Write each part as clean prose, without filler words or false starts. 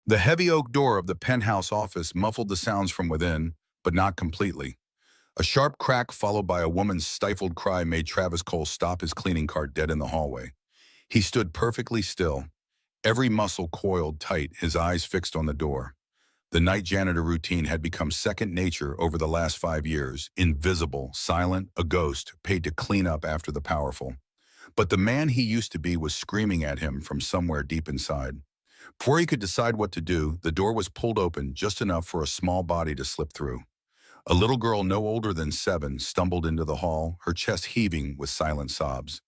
The heavy oak door of the penthouse office muffled the sounds from within, but not completely. A sharp crack followed by a woman's stifled cry made Travis Cole stop his cleaning cart dead in the hallway. He stood perfectly still, every muscle coiled tight, his eyes fixed on the door. The night janitor routine had become second nature over the last 5 years, invisible, silent, a ghost, paid to clean up after the powerful. But the man he used to be was screaming at him from somewhere deep inside. Before he could decide what to do, the door was pulled open just enough for a small body to slip through. A little girl no older than 7 stumbled into the hall, her chest heaving with silent sobs.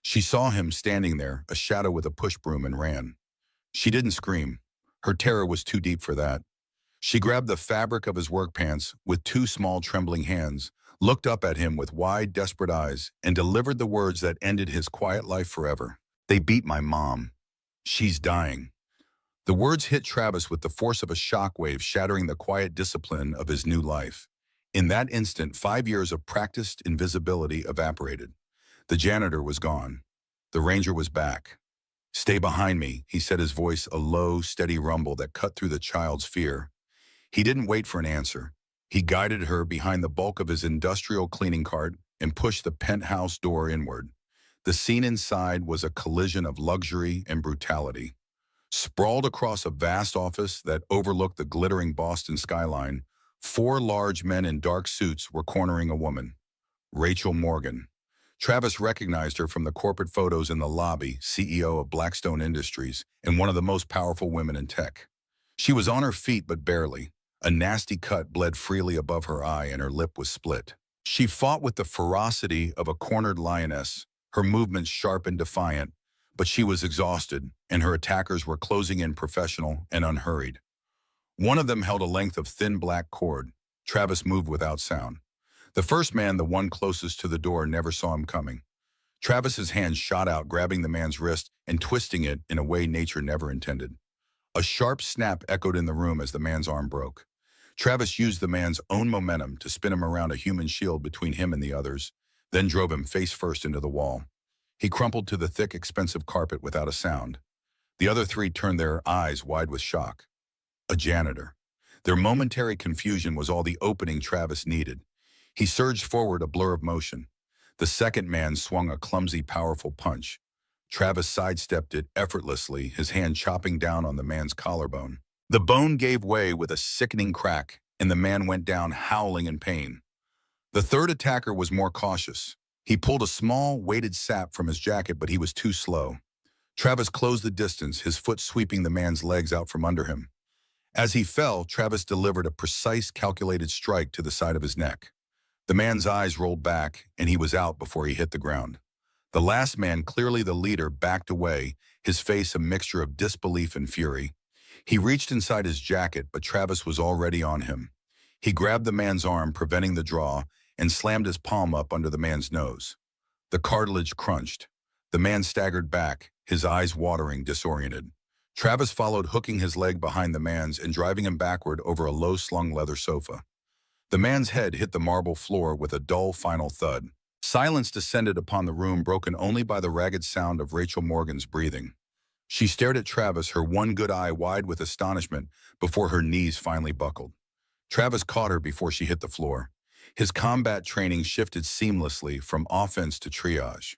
She saw him standing there, a shadow with a push broom, and ran. She didn't scream. Her terror was too deep for that. She grabbed the fabric of his work pants with 2 small trembling hands, looked up at him with wide, desperate eyes, and delivered the words that ended his quiet life forever. "They beat my mom. She's dying." The words hit Travis with the force of a shockwave, shattering the quiet discipline of his new life. In that instant, 5 years of practiced invisibility evaporated. The janitor was gone. The ranger was back. "Stay behind me," he said, his voice a low, steady rumble that cut through the child's fear. He didn't wait for an answer. He guided her behind the bulk of his industrial cleaning cart and pushed the penthouse door inward. The scene inside was a collision of luxury and brutality. Sprawled across a vast office that overlooked the glittering Boston skyline, 4 large men in dark suits were cornering a woman, Rachel Morgan. Travis recognized her from the corporate photos in the lobby, CEO of Blackstone Industries and one of the most powerful women in tech. She was on her feet, but barely. A nasty cut bled freely above her eye and her lip was split. She fought with the ferocity of a cornered lioness, her movements sharp and defiant, but she was exhausted, and her attackers were closing in professional and unhurried. One of them held a length of thin black cord. Travis moved without sound. The first man, the one closest to the door, never saw him coming. Travis's hand shot out, grabbing the man's wrist and twisting it in a way nature never intended. A sharp snap echoed in the room as the man's arm broke. Travis used the man's own momentum to spin him around a human shield between him and the others, then drove him face first into the wall. He crumpled to the thick, expensive carpet without a sound. The other 3 turned their eyes wide with shock. A janitor. Their momentary confusion was all the opening Travis needed. He surged forward, a blur of motion. The second man swung a clumsy, powerful punch. Travis sidestepped it effortlessly, his hand chopping down on the man's collarbone. The bone gave way with a sickening crack, and the man went down howling in pain. The third attacker was more cautious. He pulled a small, weighted sap from his jacket, but he was too slow. Travis closed the distance, his foot sweeping the man's legs out from under him. As he fell, Travis delivered a precise, calculated strike to the side of his neck. The man's eyes rolled back, and he was out before he hit the ground. The last man, clearly the leader, backed away, his face a mixture of disbelief and fury. He reached inside his jacket, but Travis was already on him. He grabbed the man's arm, preventing the draw, and slammed his palm up under the man's nose. The cartilage crunched. The man staggered back, his eyes watering, disoriented. Travis followed, hooking his leg behind the man's and driving him backward over a low-slung leather sofa. The man's head hit the marble floor with a dull, final thud. Silence descended upon the room, broken only by the ragged sound of Rachel Morgan's breathing. She stared at Travis, her one good eye wide with astonishment, before her knees finally buckled. Travis caught her before she hit the floor. His combat training shifted seamlessly from offense to triage.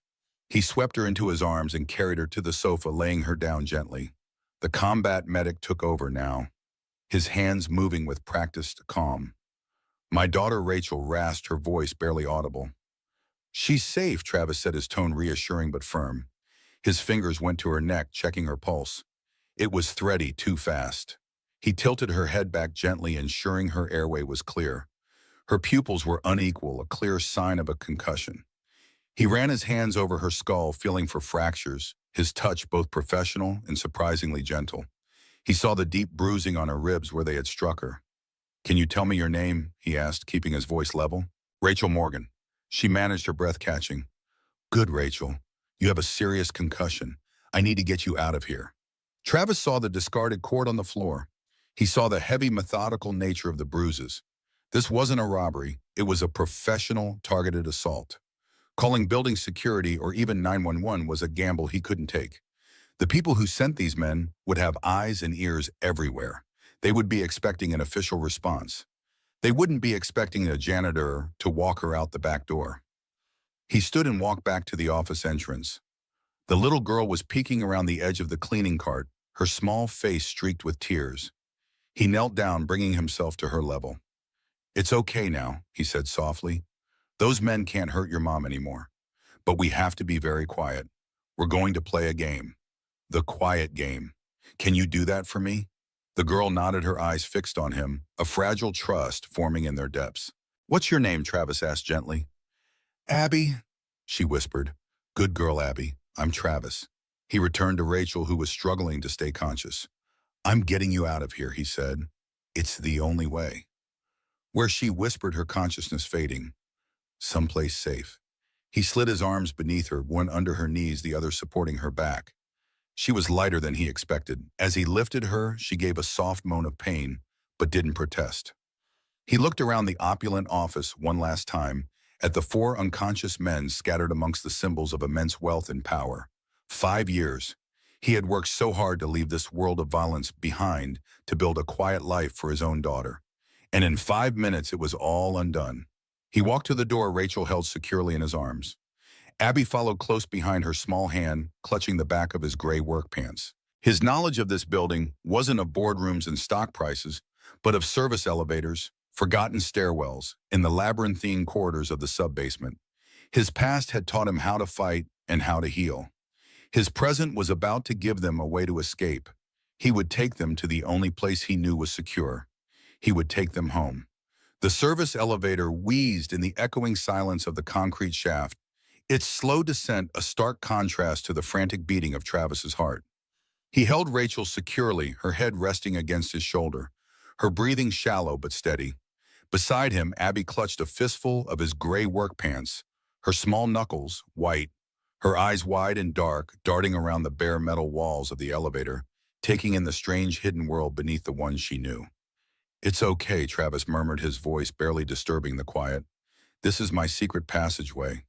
He swept her into his arms and carried her to the sofa, laying her down gently. The combat medic took over now, his hands moving with practiced calm. "My daughter Rachel," rasped, her voice barely audible. "She's safe," Travis said, his tone reassuring but firm. His fingers went to her neck, checking her pulse. It was thready, too fast. He tilted her head back gently, ensuring her airway was clear. Her pupils were unequal, a clear sign of a concussion. He ran his hands over her skull, feeling for fractures, his touch both professional and surprisingly gentle. He saw the deep bruising on her ribs where they had struck her. "Can you tell me your name?" he asked, keeping his voice level. "Rachel Morgan." She managed her breath, catching. "Good, Rachel. You have a serious concussion. I need to get you out of here." Travis saw the discarded cord on the floor. He saw the heavy, methodical nature of the bruises. This wasn't a robbery. It was a professional, targeted assault. Calling building security or even 911 was a gamble he couldn't take. The people who sent these men would have eyes and ears everywhere. They would be expecting an official response. They wouldn't be expecting a janitor to walk her out the back door. He stood and walked back to the office entrance. The little girl was peeking around the edge of the cleaning cart, her small face streaked with tears. He knelt down, bringing himself to her level. "It's okay now," he said softly. "Those men can't hurt your mom anymore. But we have to be very quiet. We're going to play a game. The quiet game. Can you do that for me?" The girl nodded, her eyes fixed on him, a fragile trust forming in their depths. "What's your name?" Travis asked gently. "Abby," she whispered. "Good girl, Abby. I'm Travis." He returned to Rachel, who was struggling to stay conscious. "I'm getting you out of here," he said. "It's the only way." Where she whispered, her consciousness fading. Someplace safe. He slid his arms beneath her, one under her knees, the other supporting her back. She was lighter than he expected. As he lifted her, she gave a soft moan of pain, but didn't protest. He looked around the opulent office one last time, at the four unconscious men scattered amongst the symbols of immense wealth and power. 5 years. He had worked so hard to leave this world of violence behind to build a quiet life for his own daughter. And in 5 minutes, it was all undone. He walked to the door Rachel held securely in his arms. Abby followed close behind, her small hand clutching the back of his gray work pants. His knowledge of this building wasn't of boardrooms and stock prices, but of service elevators, forgotten stairwells, and the labyrinthine corridors of the sub-basement. His past had taught him how to fight and how to heal. His present was about to give them a way to escape. He would take them to the only place he knew was secure. He would take them home. The service elevator wheezed in the echoing silence of the concrete shaft, its slow descent a stark contrast to the frantic beating of Travis's heart. He held Rachel securely, her head resting against his shoulder, her breathing shallow but steady. Beside him, Abby clutched a fistful of his gray work pants, her small knuckles white, her eyes wide and dark, darting around the bare metal walls of the elevator, taking in the strange hidden world beneath the one she knew. "It's okay," Travis murmured, his voice barely disturbing the quiet. "This is my secret passageway.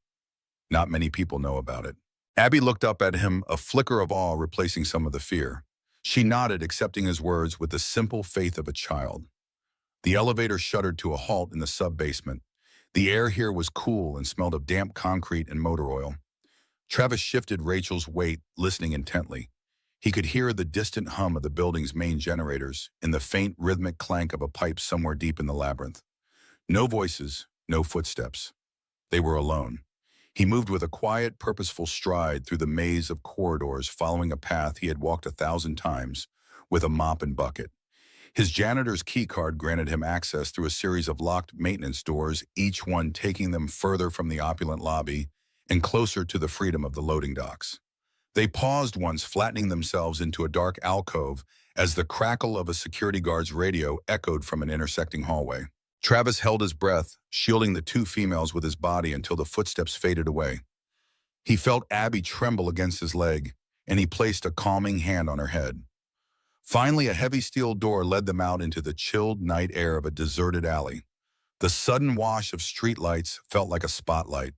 Not many people know about it." Abby looked up at him, a flicker of awe replacing some of the fear. She nodded, accepting his words with the simple faith of a child. The elevator shuddered to a halt in the sub-basement. The air here was cool and smelled of damp concrete and motor oil. Travis shifted Rachel's weight, listening intently. He could hear the distant hum of the building's main generators and the faint rhythmic clank of a pipe somewhere deep in the labyrinth. No voices, no footsteps. They were alone. He moved with a quiet, purposeful stride through the maze of corridors, following a path he had walked 1,000 times, with a mop and bucket. His janitor's key card granted him access through a series of locked maintenance doors, each one taking them further from the opulent lobby and closer to the freedom of the loading docks. They paused once, flattening themselves into a dark alcove as the crackle of a security guard's radio echoed from an intersecting hallway. Travis held his breath, shielding the two females with his body until the footsteps faded away. He felt Abby tremble against his leg, and he placed a calming hand on her head. Finally, a heavy steel door led them out into the chilled night air of a deserted alley. The sudden wash of streetlights felt like a spotlight.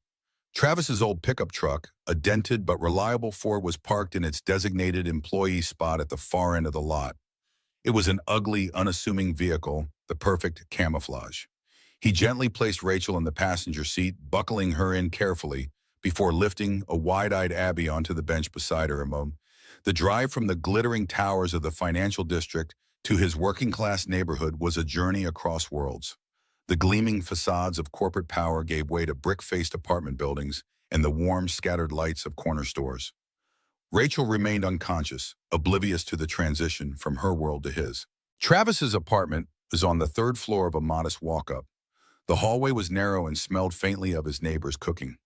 Travis's old pickup truck, a dented but reliable Ford, was parked in its designated employee spot at the far end of the lot. It was an ugly, unassuming vehicle, the perfect camouflage. He gently placed Rachel in the passenger seat, buckling her in carefully, before lifting a wide-eyed Abby onto the bench beside her. The drive from the glittering towers of the financial district to his working-class neighborhood was a journey across worlds. The gleaming facades of corporate power gave way to brick-faced apartment buildings and the warm, scattered lights of corner stores. Rachel remained unconscious, oblivious to the transition from her world to his. Travis's apartment was on the third floor of a modest walk-up. The hallway was narrow and smelled faintly of his neighbor's cooking.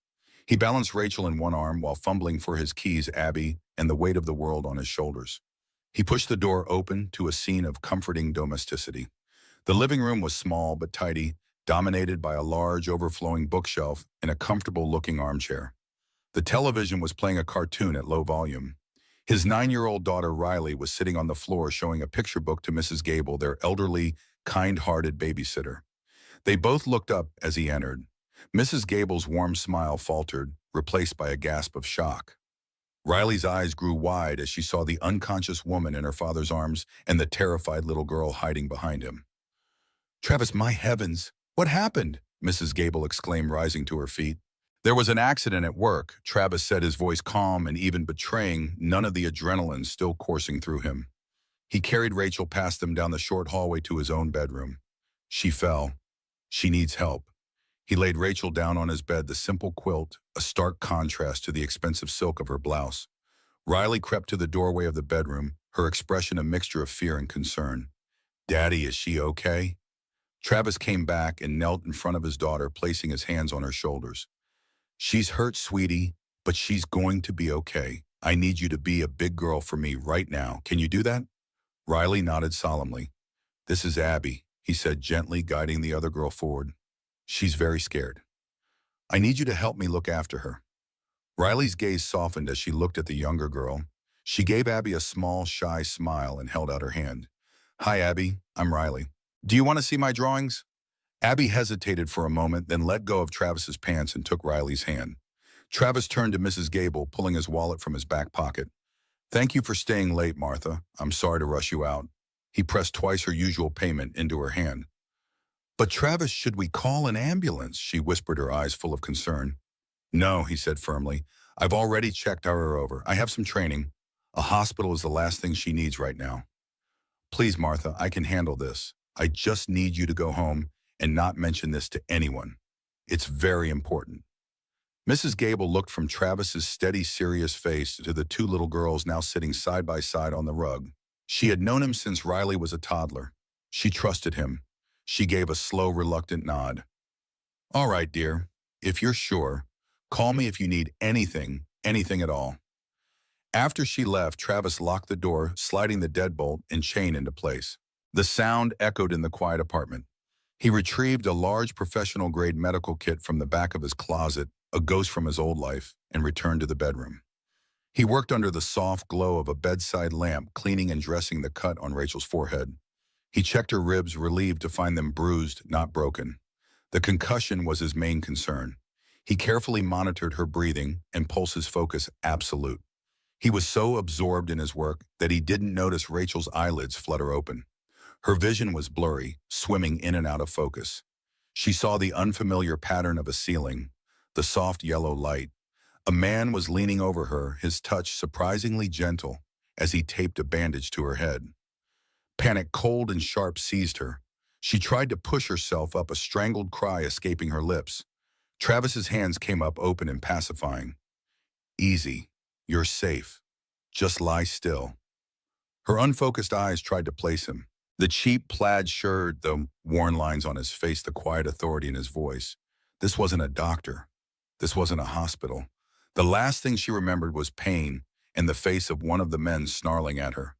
He balanced Rachel in one arm while fumbling for his keys, Abby, and the weight of the world on his shoulders. He pushed the door open to a scene of comforting domesticity. The living room was small but tidy, dominated by a large, overflowing bookshelf and a comfortable-looking armchair. The television was playing a cartoon at low volume. His 9-year-old daughter, Riley, was sitting on the floor showing a picture book to Mrs. Gable, their elderly, kind-hearted babysitter. They both looked up as he entered. Mrs. Gable's warm smile faltered, replaced by a gasp of shock. Riley's eyes grew wide as she saw the unconscious woman in her father's arms and the terrified little girl hiding behind him. Travis, my heavens, what happened? Mrs. Gable exclaimed, rising to her feet. There was an accident at work, Travis said, his voice calm and even betraying none of the adrenaline still coursing through him. He carried Rachel past them down the short hallway to his own bedroom. She fell. She needs help. He laid Rachel down on his bed, the simple quilt, a stark contrast to the expensive silk of her blouse. Riley crept to the doorway of the bedroom, her expression a mixture of fear and concern. Daddy, is she okay? Travis came back and knelt in front of his daughter, placing his hands on her shoulders. She's hurt, sweetie, but she's going to be okay. I need you to be a big girl for me right now. Can you do that? Riley nodded solemnly. This is Abby, he said, gently guiding the other girl forward. She's very scared. I need you to help me look after her. Riley's gaze softened as she looked at the younger girl. She gave Abby a small, shy smile and held out her hand. Hi, Abby. I'm Riley. Do you want to see my drawings? Abby hesitated for a moment, then let go of Travis's pants and took Riley's hand. Travis turned to Mrs. Gable, pulling his wallet from his back pocket. Thank you for staying late, Martha. I'm sorry to rush you out. He pressed twice her usual payment into her hand. But Travis, should we call an ambulance? She whispered, her eyes full of concern. No, he said firmly. I've already checked her over. I have some training. A hospital is the last thing she needs right now. Please, Martha, I can handle this. I just need you to go home and not mention this to anyone. It's very important. Mrs. Gable looked from Travis's steady, serious face to the two little girls now sitting side by side on the rug. She had known him since Riley was a toddler. She trusted him. She gave a slow, reluctant nod. All right, dear. If you're sure, call me if you need anything at all. After she left, Travis locked the door, sliding the deadbolt and chain into place. The sound echoed in the quiet apartment. He retrieved a large professional-grade medical kit from the back of his closet, a ghost from his old life, and returned to the bedroom. He worked under the soft glow of a bedside lamp, cleaning and dressing the cut on Rachel's forehead. He checked her ribs, relieved to find them bruised, not broken. The concussion was his main concern. He carefully monitored her breathing and pulse's focus absolute. He was so absorbed in his work that he didn't notice Rachel's eyelids flutter open. Her vision was blurry, swimming in and out of focus. She saw the unfamiliar pattern of a ceiling, the soft yellow light. A man was leaning over her, his touch surprisingly gentle as he taped a bandage to her head. Panic, cold and sharp, seized her. She tried to push herself up, a strangled cry escaping her lips. Travis's hands came up, open and pacifying. Easy. You're safe. Just lie still. Her unfocused eyes tried to place him. The cheap plaid shirt, the worn lines on his face, the quiet authority in his voice. This wasn't a doctor. This wasn't a hospital. The last thing she remembered was pain and the face of one of the men snarling at her.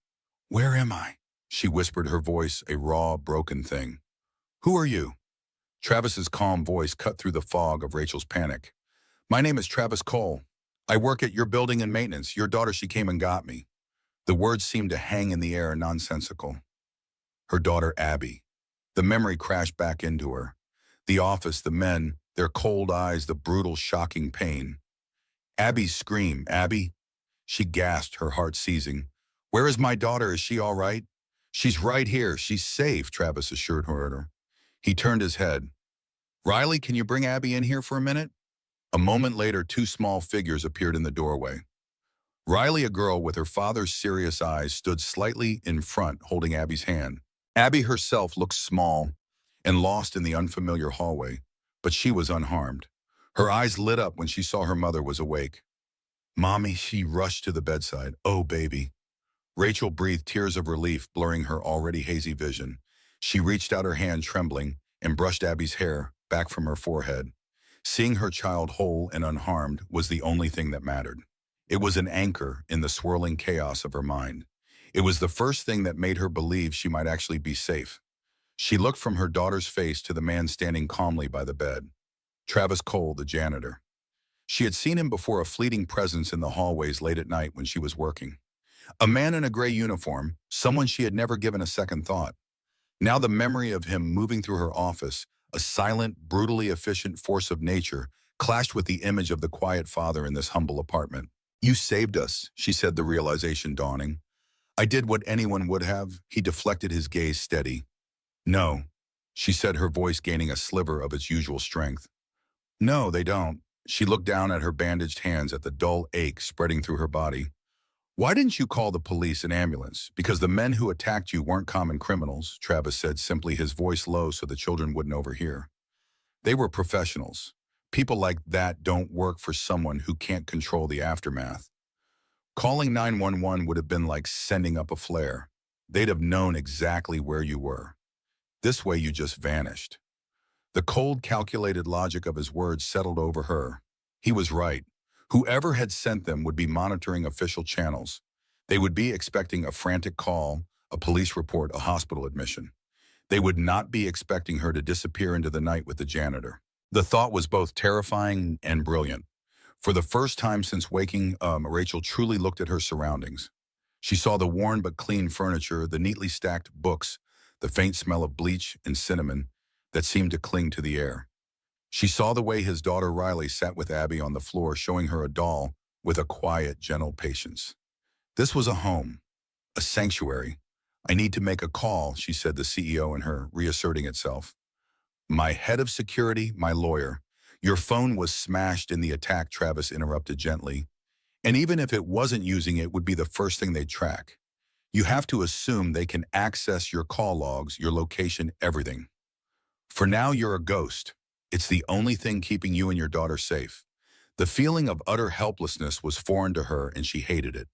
Where am I? She whispered, her voice a raw, broken thing. Who are you? Travis's calm voice cut through the fog of Rachel's panic. My name is Travis Cole. I work at your building and maintenance. Your daughter, she came and got me. The words seemed to hang in the air, nonsensical. Her daughter, Abby. The memory crashed back into her. The office, the men, their cold eyes, the brutal, shocking pain. Abby's scream, Abby? She gasped, her heart seizing. Where is my daughter? Is she all right? She's right here. She's safe, Travis assured her. He turned his head. Riley, can you bring Abby in here for a minute? A moment later, two small figures appeared in the doorway. Riley, a girl with her father's serious eyes, stood slightly in front, holding Abby's hand. Abby herself looked small and lost in the unfamiliar hallway, but she was unharmed. Her eyes lit up when she saw her mother was awake. Mommy, she rushed to the bedside. Oh, baby. Rachel breathed tears of relief, blurring her already hazy vision. She reached out her hand, trembling, and brushed Abby's hair back from her forehead. Seeing her child whole and unharmed was the only thing that mattered. It was an anchor in the swirling chaos of her mind. It was the first thing that made her believe she might actually be safe. She looked from her daughter's face to the man standing calmly by the bed. Travis Cole, the janitor. She had seen him before, a fleeting presence in the hallways late at night when she was working. A man in a gray uniform, someone she had never given a second thought. Now the memory of him moving through her office, a silent, brutally efficient force of nature, clashed with the image of the quiet father in this humble apartment. You saved us, she said, the realization dawning. I did what anyone would have. He deflected his gaze steady. No, she said, her voice gaining a sliver of its usual strength. No, they don't. She looked down at her bandaged hands at the dull ache spreading through her body. Why didn't you call the police and ambulance? Because the men who attacked you weren't common criminals, Travis said, simply, his voice low so the children wouldn't overhear. They were professionals. People like that don't work for someone who can't control the aftermath. Calling 911 would have been like sending up a flare. They'd have known exactly where you were. This way you just vanished. The cold, calculated logic of his words settled over her. He was right. Whoever had sent them would be monitoring official channels. They would be expecting a frantic call, a police report, a hospital admission. They would not be expecting her to disappear into the night with the janitor. The thought was both terrifying and brilliant. For the first time since waking, Rachel truly looked at her surroundings. She saw the worn but clean furniture, the neatly stacked books, the faint smell of bleach and cinnamon that seemed to cling to the air. She saw the way his daughter Riley sat with Abby on the floor, showing her a doll with a quiet, gentle patience. This was a home, a sanctuary. I need to make a call, she said, the CEO in her reasserting itself. My head of security, my lawyer. Your phone was smashed in the attack, Travis interrupted gently. And even if it wasn't using it, would be the first thing they'd track. You have to assume they can access your call logs, your location, everything. For now, you're a ghost. It's the only thing keeping you and your daughter safe. The feeling of utter helplessness was foreign to her, and she hated it.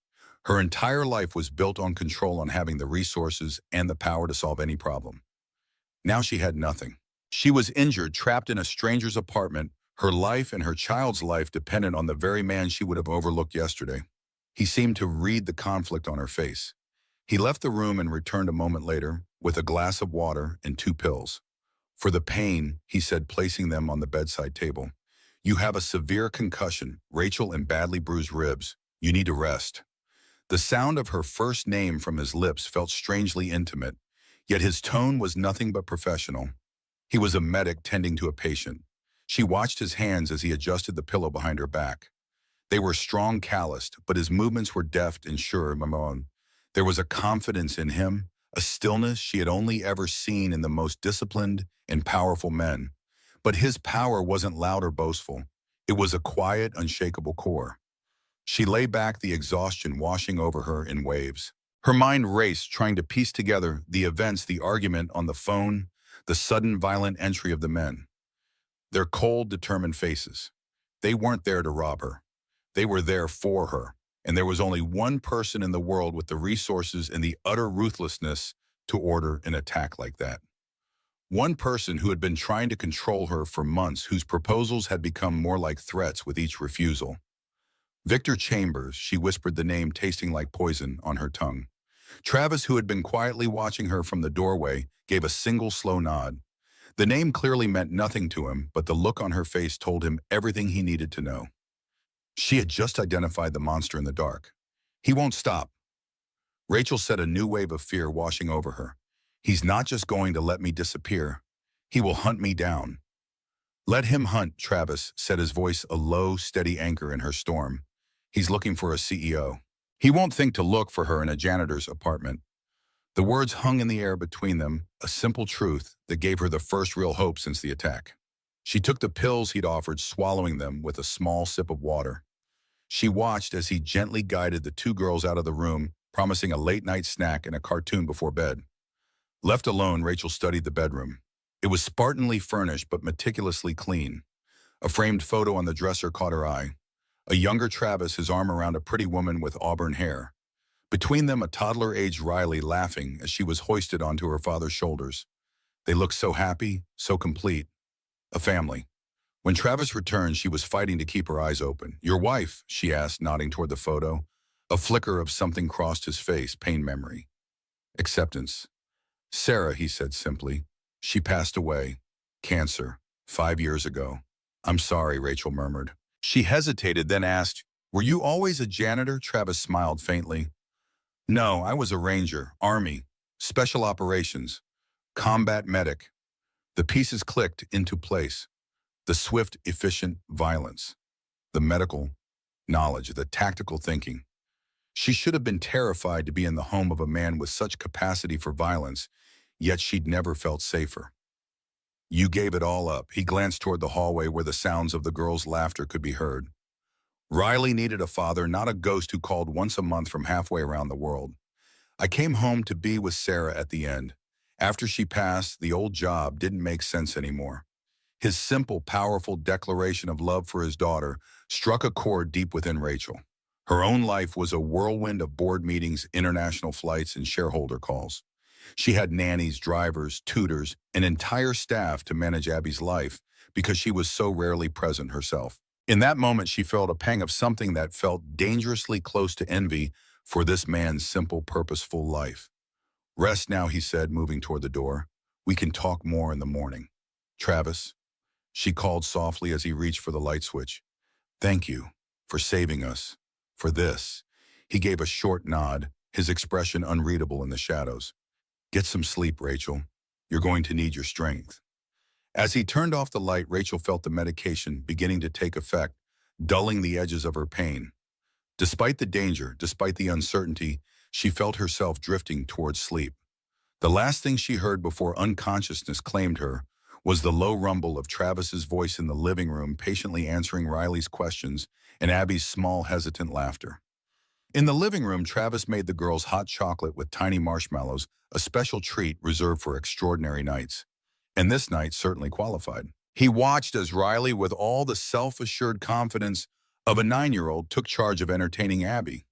Her entire life was built on control, on having the resources and the power to solve any problem. Now she had nothing. She was injured, trapped in a stranger's apartment. Her life and her child's life depended on the very man she would have overlooked yesterday. He seemed to read the conflict on her face. He left the room and returned a moment later with a glass of water and 2 pills. For the pain, he said, placing them on the bedside table. You have a severe concussion, Rachel, and badly bruised ribs. You need to rest. The sound of her first name from his lips felt strangely intimate, yet his tone was nothing but professional. He was a medic tending to a patient. She watched his hands as he adjusted the pillow behind her back. They were strong, calloused, but his movements were deft and sure. There was a confidence in him, a stillness she had only ever seen in the most disciplined and powerful men. But his power wasn't loud or boastful. It was a quiet, unshakable core. She lay back, the exhaustion washing over her in waves. Her mind raced, trying to piece together the events, the argument on the phone, the sudden violent entry of the men. Their cold, determined faces. They weren't there to rob her. They were there for her. And there was only one person in the world with the resources and the utter ruthlessness to order an attack like that. One person who had been trying to control her for months, whose proposals had become more like threats with each refusal. Victor Chambers, she whispered the name, tasting like poison on her tongue. Travis, who had been quietly watching her from the doorway, gave a single slow nod. The name clearly meant nothing to him, but the look on her face told him everything he needed to know. She had just identified the monster in the dark. He won't stop. Rachel said, a new wave of fear washing over her. He's not just going to let me disappear. He will hunt me down. Let him hunt, Travis said, his voice a low, steady anchor in her storm. He's looking for a CEO. He won't think to look for her in a janitor's apartment. The words hung in the air between them, a simple truth that gave her the first real hope since the attack. She took the pills he'd offered, swallowing them with a small sip of water. She watched as he gently guided the 2 girls out of the room, promising a late-night snack and a cartoon before bed. Left alone, Rachel studied the bedroom. It was spartanly furnished but meticulously clean. A framed photo on the dresser caught her eye. A younger Travis, his arm around a pretty woman with auburn hair. Between them, a toddler-aged Riley laughing as she was hoisted onto her father's shoulders. They looked so happy, so complete. A family. When Travis returned, she was fighting to keep her eyes open. Your wife, she asked, nodding toward the photo. A flicker of something crossed his face, pain memory. Acceptance. Sarah, he said simply. She passed away. Cancer. 5 years ago. I'm sorry, Rachel murmured. She hesitated, then asked, were you always a janitor? Travis smiled faintly. No, I was a ranger, Army, special operations, combat medic. The pieces clicked into place. The swift, efficient violence. The medical, knowledge, the tactical thinking. She should have been terrified to be in the home of a man with such capacity for violence, yet she'd never felt safer. You gave it all up. He glanced toward the hallway where the sounds of the girls' laughter could be heard. Riley needed a father, not a ghost who called once a month from halfway around the world. I came home to be with Sarah at the end. After she passed, the old job didn't make sense anymore. His simple, powerful declaration of love for his daughter struck a chord deep within Rachel. Her own life was a whirlwind of board meetings, international flights, and shareholder calls. She had nannies, drivers, tutors, an entire staff to manage Abby's life because she was so rarely present herself. In that moment, she felt a pang of something that felt dangerously close to envy for this man's simple, purposeful life. Rest now, he said, moving toward the door. We can talk more in the morning. Travis, she called softly as he reached for the light switch. Thank you for saving us. For this. He gave a short nod, his expression unreadable in the shadows. Get some sleep, Rachel. You're going to need your strength. As he turned off the light, Rachel felt the medication beginning to take effect, dulling the edges of her pain. Despite the danger, despite the uncertainty, she felt herself drifting towards sleep. The last thing she heard before unconsciousness claimed her was the low rumble of Travis's voice in the living room, patiently answering Riley's questions, and Abby's small, hesitant laughter. In the living room, Travis made the girls hot chocolate with tiny marshmallows, a special treat reserved for extraordinary nights. And this night certainly qualified. He watched as Riley, with all the self-assured confidence of a 9-year-old, took charge of entertaining Abby.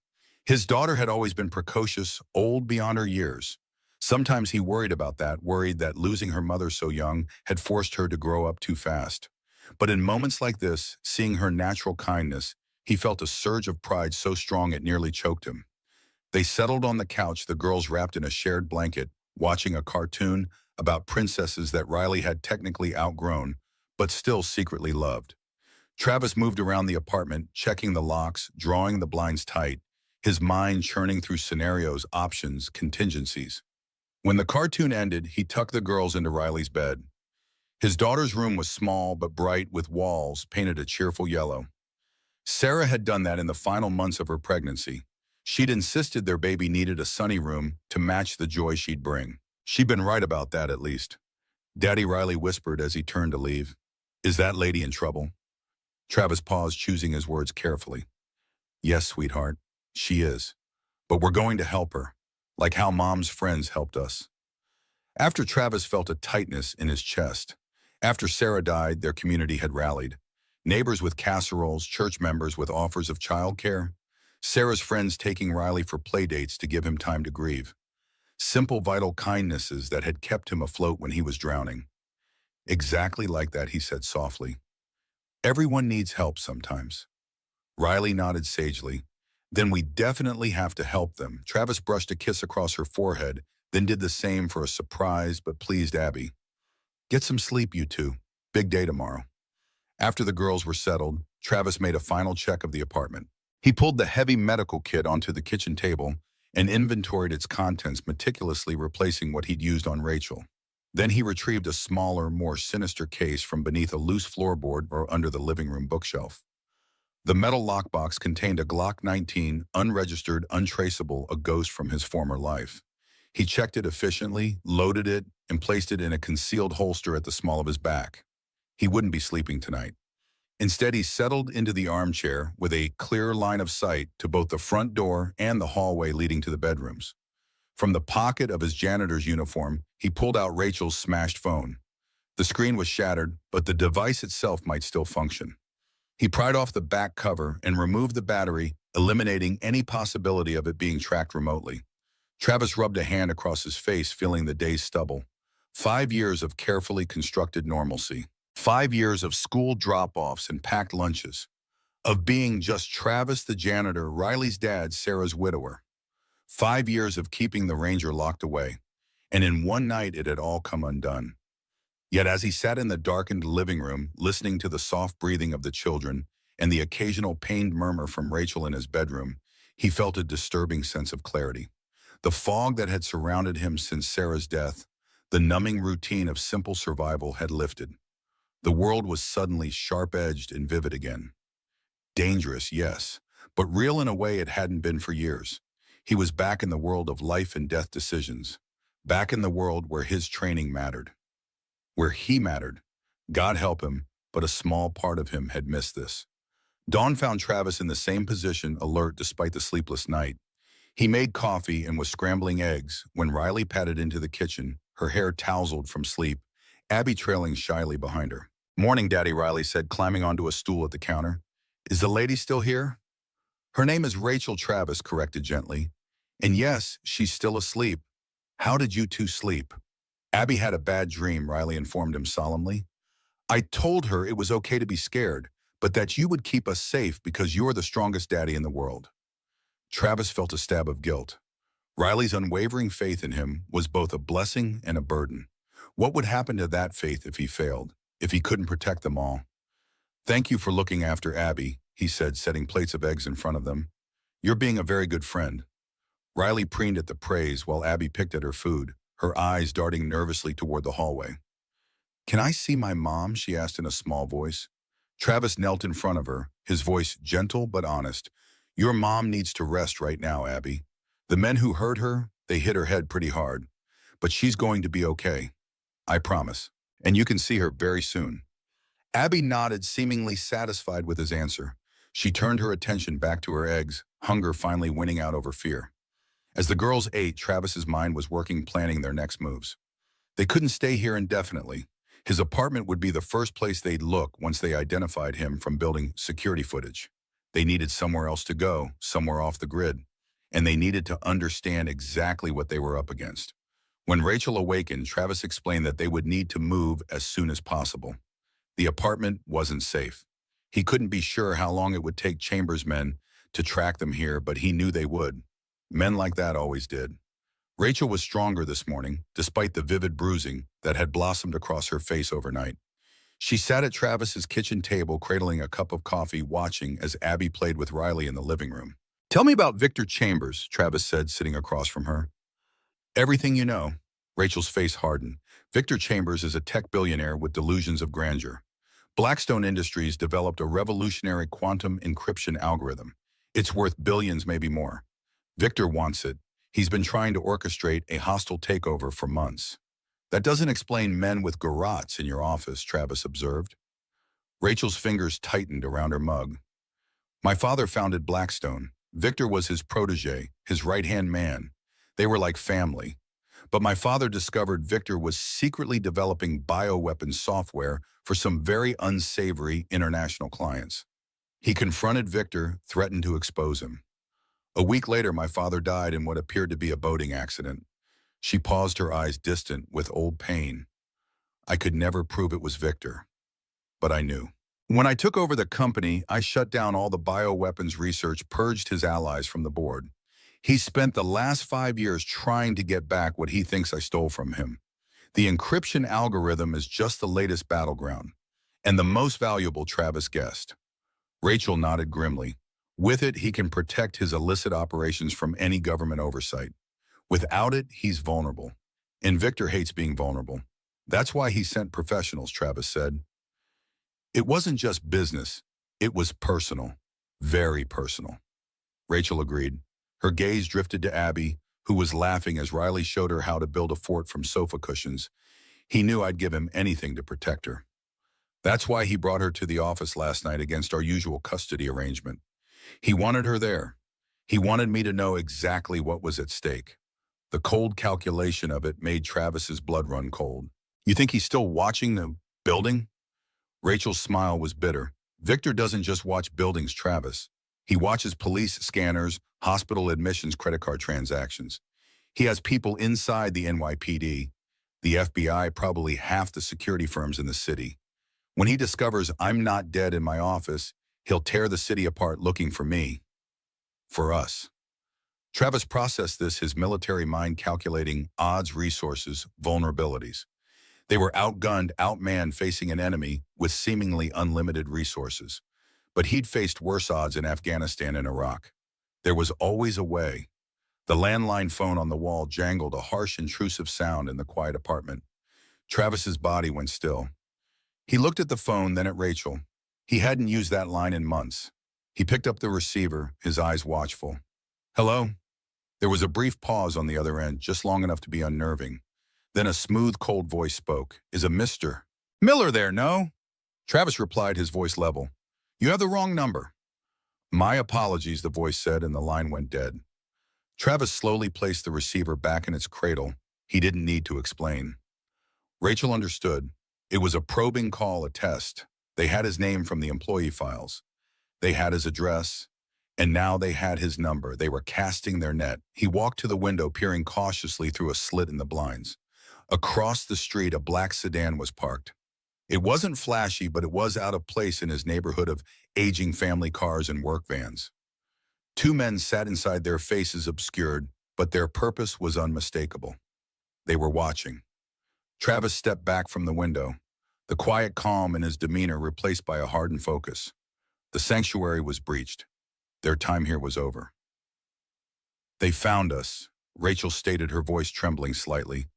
His daughter had always been precocious, old beyond her years. Sometimes he worried about that, worried that losing her mother so young had forced her to grow up too fast. But in moments like this, seeing her natural kindness, he felt a surge of pride so strong it nearly choked him. They settled on the couch, the girls wrapped in a shared blanket, watching a cartoon about princesses that Riley had technically outgrown, but still secretly loved. Travis moved around the apartment, checking the locks, drawing the blinds tight, his mind churning through scenarios, options, contingencies. When the cartoon ended, he tucked the girls into Riley's bed. His daughter's room was small but bright, with walls painted a cheerful yellow. Sarah had done that in the final months of her pregnancy. She'd insisted their baby needed a sunny room to match the joy she'd bring. She'd been right about that, at least. Daddy, Riley whispered as he turned to leave. Is that lady in trouble? Travis paused, choosing his words carefully. Yes, sweetheart, she is. But we're going to help her, like how Mom's friends helped us. After Travis felt a tightness in his chest. After Sarah died, their community had rallied. Neighbors with casseroles, church members with offers of childcare, Sarah's friends taking Riley for play dates to give him time to grieve. Simple, vital kindnesses that had kept him afloat when he was drowning. Exactly like that, he said softly. Everyone needs help sometimes. Riley nodded sagely. Then we definitely have to help them. Travis brushed a kiss across her forehead, then did the same for a surprised but pleased Abby. Get some sleep, you two. Big day tomorrow. After the girls were settled, Travis made a final check of the apartment. He pulled the heavy medical kit onto the kitchen table and inventoried its contents, meticulously replacing what he'd used on Rachel. Then he retrieved a smaller, more sinister case from beneath a loose floorboard or under the living room bookshelf. The metal lockbox contained a Glock 19, unregistered, untraceable, a ghost from his former life. He checked it efficiently, loaded it, and placed it in a concealed holster at the small of his back. He wouldn't be sleeping tonight. Instead, he settled into the armchair with a clear line of sight to both the front door and the hallway leading to the bedrooms. From the pocket of his janitor's uniform, he pulled out Rachel's smashed phone. The screen was shattered, but the device itself might still function. He pried off the back cover and removed the battery, eliminating any possibility of it being tracked remotely. Travis rubbed a hand across his face, feeling the day's stubble. 5 years of carefully constructed normalcy. 5 years of school drop-offs and packed lunches. Of being just Travis the janitor, Riley's dad, Sarah's widower. 5 years of keeping the Ranger locked away. And in one night it had all come undone. Yet as he sat in the darkened living room, listening to the soft breathing of the children and the occasional pained murmur from Rachel in his bedroom, he felt a disturbing sense of clarity. The fog that had surrounded him since Sarah's death, the numbing routine of simple survival, had lifted. The world was suddenly sharp-edged and vivid again. Dangerous, yes, but real in a way it hadn't been for years. He was back in the world of life and death decisions, back in the world where his training mattered, where he mattered. God help him, but a small part of him had missed this. Dawn found Travis in the same position, alert despite the sleepless night. He made coffee and was scrambling eggs when Riley padded into the kitchen, her hair tousled from sleep, Abby trailing shyly behind her. "Morning, Daddy," Riley said, climbing onto a stool at the counter. "Is the lady still here?" "Her name is Rachel," Travis corrected gently. "And yes, she's still asleep." "How did you two sleep?" "Abby had a bad dream," Riley informed him solemnly. "I told her it was okay to be scared, but that you would keep us safe because you're the strongest daddy in the world." Travis felt a stab of guilt. Riley's unwavering faith in him was both a blessing and a burden. What would happen to that faith if he failed, if he couldn't protect them all? "Thank you for looking after Abby," he said, setting plates of eggs in front of them. "You're being a very good friend." Riley preened at the praise while Abby picked at her food, her eyes darting nervously toward the hallway. "Can I see my mom?" she asked in a small voice. Travis knelt in front of her, his voice gentle but honest. "Your mom needs to rest right now, Abby. The men who hurt her, they hit her head pretty hard. But she's going to be okay. I promise. And you can see her very soon." Abby nodded, seemingly satisfied with his answer. She turned her attention back to her eggs, hunger finally winning out over fear. As the girls ate, Travis's mind was working, planning their next moves. They couldn't stay here indefinitely. His apartment would be the first place they'd look once they identified him from building security footage. They needed somewhere else to go, somewhere off the grid. And they needed to understand exactly what they were up against. When Rachel awakened, Travis explained that they would need to move as soon as possible. The apartment wasn't safe. He couldn't be sure how long it would take Chambers' men to track them here, but he knew they would. Men like that always did. Rachel was stronger this morning, despite the vivid bruising that had blossomed across her face overnight. She sat at Travis's kitchen table, cradling a cup of coffee, watching as Abby played with Riley in the living room. "Tell me about Victor Chambers," Travis said, sitting across from her. "Everything you know." Rachel's face hardened. "Victor Chambers is a tech billionaire with delusions of grandeur. Blackstone Industries developed a revolutionary quantum encryption algorithm. It's worth billions, maybe more. Victor wants it. He's been trying to orchestrate a hostile takeover for months." "That doesn't explain men with garrots in your office," Travis observed. Rachel's fingers tightened around her mug. "My father founded Blackstone. Victor was his protege, his right-hand man. They were like family. But my father discovered Victor was secretly developing bioweapons software for some very unsavory international clients. He confronted Victor, threatened to expose him. A week later, my father died in what appeared to be a boating accident." She paused, her eyes distant with old pain. "I could never prove it was Victor, but I knew. When I took over the company, I shut down all the bioweapons research, purged his allies from the board. He spent the last 5 years trying to get back what he thinks I stole from him. The encryption algorithm is just the latest battleground, and the most valuable," Travis guessed. Rachel nodded grimly. "With it, he can protect his illicit operations from any government oversight. Without it, he's vulnerable. And Victor hates being vulnerable. That's why he sent professionals," Travis said. "It wasn't just business. It was personal. Very personal." Rachel agreed. Her gaze drifted to Abby, who was laughing as Riley showed her how to build a fort from sofa cushions. "He knew I'd give him anything to protect her. That's why he brought her to the office last night against our usual custody arrangement. He wanted her there. He wanted me to know exactly what was at stake." The cold calculation of it made Travis's blood run cold. "You think he's still watching the building?" Rachel's smile was bitter. "Victor doesn't just watch buildings, Travis. He watches police scanners, hospital admissions, credit card transactions. He has people inside the NYPD, the FBI, probably half the security firms in the city. When he discovers I'm not dead in my office, he'll tear the city apart looking for me. For us." Travis processed this, his military mind calculating odds, resources, vulnerabilities. They were outgunned, outmanned, facing an enemy with seemingly unlimited resources. But he'd faced worse odds in Afghanistan and Iraq. There was always a way. The landline phone on the wall jangled, a harsh, intrusive sound in the quiet apartment. Travis's body went still. He looked at the phone, then at Rachel. He hadn't used that line in months. He picked up the receiver, his eyes watchful. Hello? There was a brief pause on the other end, just long enough to be unnerving. Then a smooth, cold voice spoke. Is a Mr. Miller there, no? Travis replied, his voice level. You have the wrong number. My apologies, the voice said, and the line went dead. Travis slowly placed the receiver back in its cradle. He didn't need to explain. Rachel understood. It was a probing call, a test. They had his name from the employee files. They had his address. And now they had his number. They were casting their net. He walked to the window, peering cautiously through a slit in the blinds. Across the street, a black sedan was parked. It wasn't flashy, but it was out of place in his neighborhood of aging family cars and work vans. Two men sat inside, their faces obscured, but their purpose was unmistakable. They were watching. Travis stepped back from the window, the quiet calm in his demeanor replaced by a hardened focus. The sanctuary was breached. Their time here was over. They found us, Rachel stated, her voice trembling slightly.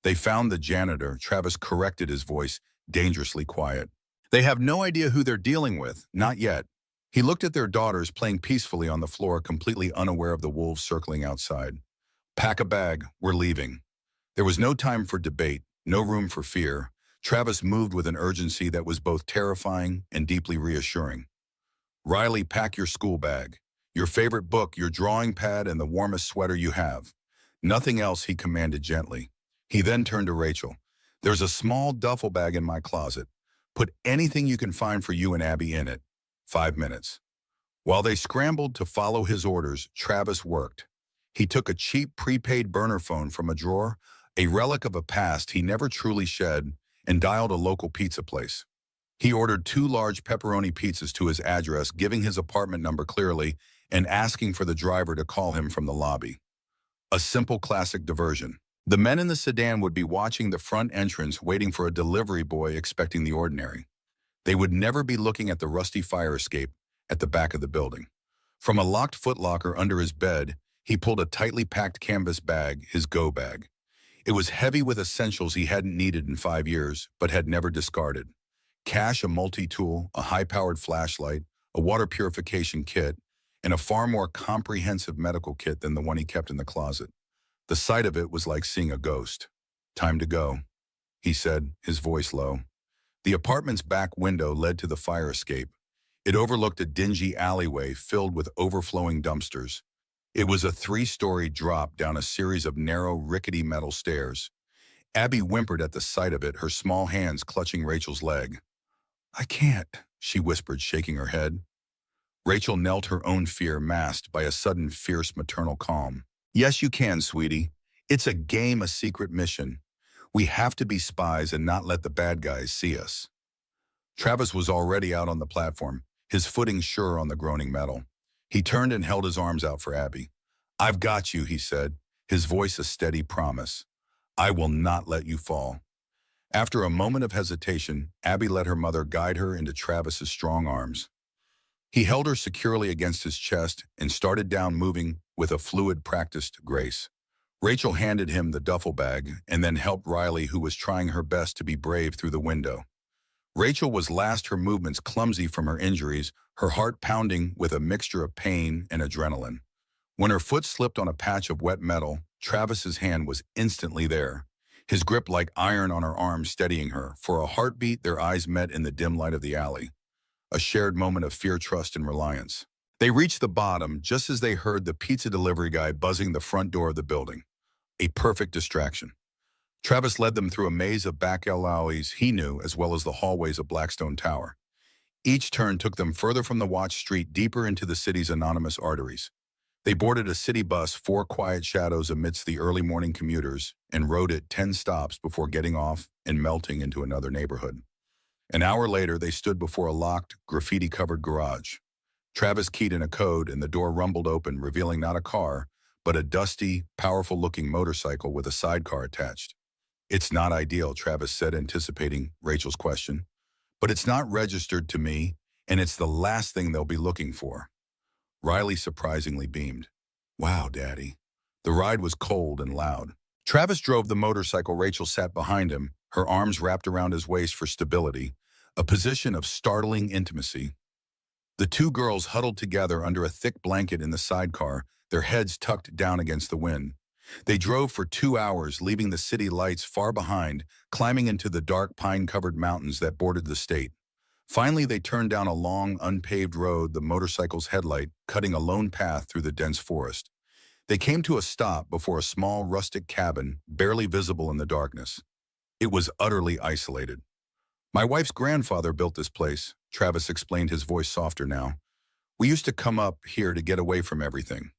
They found the janitor, Travis corrected, his voice dangerously quiet. They have no idea who they're dealing with, not yet. He looked at their daughters playing peacefully on the floor, completely unaware of the wolves circling outside. Pack a bag, we're leaving. There was no time for debate, no room for fear. Travis moved with an urgency that was both terrifying and deeply reassuring. Riley, pack your school bag, your favorite book, your drawing pad, and the warmest sweater you have. Nothing else, he commanded gently. He then turned to Rachel. There's a small duffel bag in my closet. Put anything you can find for you and Abby in it. 5 minutes. While they scrambled to follow his orders, Travis worked. He took a cheap prepaid burner phone from a drawer, a relic of a past he never truly shed, and dialed a local pizza place. He ordered 2 large pepperoni pizzas to his address, giving his apartment number clearly and asking for the driver to call him from the lobby. A simple classic diversion. The men in the sedan would be watching the front entrance, waiting for a delivery boy, expecting the ordinary. They would never be looking at the rusty fire escape at the back of the building. From a locked footlocker under his bed, he pulled a tightly packed canvas bag, his go bag. It was heavy with essentials he hadn't needed in 5 years, but had never discarded. Cash, a multi-tool, a high-powered flashlight, a water purification kit, and a far more comprehensive medical kit than the one he kept in the closet. The sight of it was like seeing a ghost. Time to go, he said, his voice low. The apartment's back window led to the fire escape. It overlooked a dingy alleyway filled with overflowing dumpsters. It was a 3-story drop down a series of narrow, rickety metal stairs. Abby whimpered at the sight of it, her small hands clutching Rachel's leg. I can't, she whispered, shaking her head. Rachel knelt, her own fear masked by a sudden fierce maternal calm. Yes, you can, sweetie. It's a game, a secret mission. We have to be spies and not let the bad guys see us. Travis was already out on the platform, his footing sure on the groaning metal. He turned and held his arms out for Abby. I've got you, he said, his voice a steady promise. I will not let you fall. After a moment of hesitation, Abby let her mother guide her into Travis's strong arms. He held her securely against his chest and started down, moving with a fluid, practiced grace. Rachel handed him the duffel bag and then helped Riley, who was trying her best to be brave, through the window. Rachel was last, her movements clumsy from her injuries, her heart pounding with a mixture of pain and adrenaline. When her foot slipped on a patch of wet metal, Travis's hand was instantly there, his grip like iron on her arm, steadying her. For a heartbeat, their eyes met in the dim light of the alley. A shared moment of fear, trust, and reliance. They reached the bottom just as they heard the pizza delivery guy buzzing the front door of the building. A perfect distraction. Travis led them through a maze of back alleys he knew, as well as the hallways of Blackstone Tower. Each turn took them further from the watch street, deeper into the city's anonymous arteries. They boarded a city bus, 4 quiet shadows amidst the early morning commuters, and rode it 10 stops before getting off and melting into another neighborhood. An hour later, they stood before a locked, graffiti-covered garage. Travis keyed in a code, and the door rumbled open, revealing not a car, but a dusty, powerful-looking motorcycle with a sidecar attached. It's not ideal, Travis said, anticipating Rachel's question. But it's not registered to me, and it's the last thing they'll be looking for. Riley surprisingly beamed. Wow, Daddy. The ride was cold and loud. Travis drove the motorcycle. Rachel sat behind him, her arms wrapped around his waist for stability, a position of startling intimacy. The two girls huddled together under a thick blanket in the sidecar, their heads tucked down against the wind. They drove for 2 hours, leaving the city lights far behind, climbing into the dark pine-covered mountains that bordered the state. Finally, they turned down a long, unpaved road, the motorcycle's headlight cutting a lone path through the dense forest. They came to a stop before a small, rustic cabin, barely visible in the darkness. It was utterly isolated. "My wife's grandfather built this place," Travis explained, his voice softer now. "We used to come up here to get away from everything."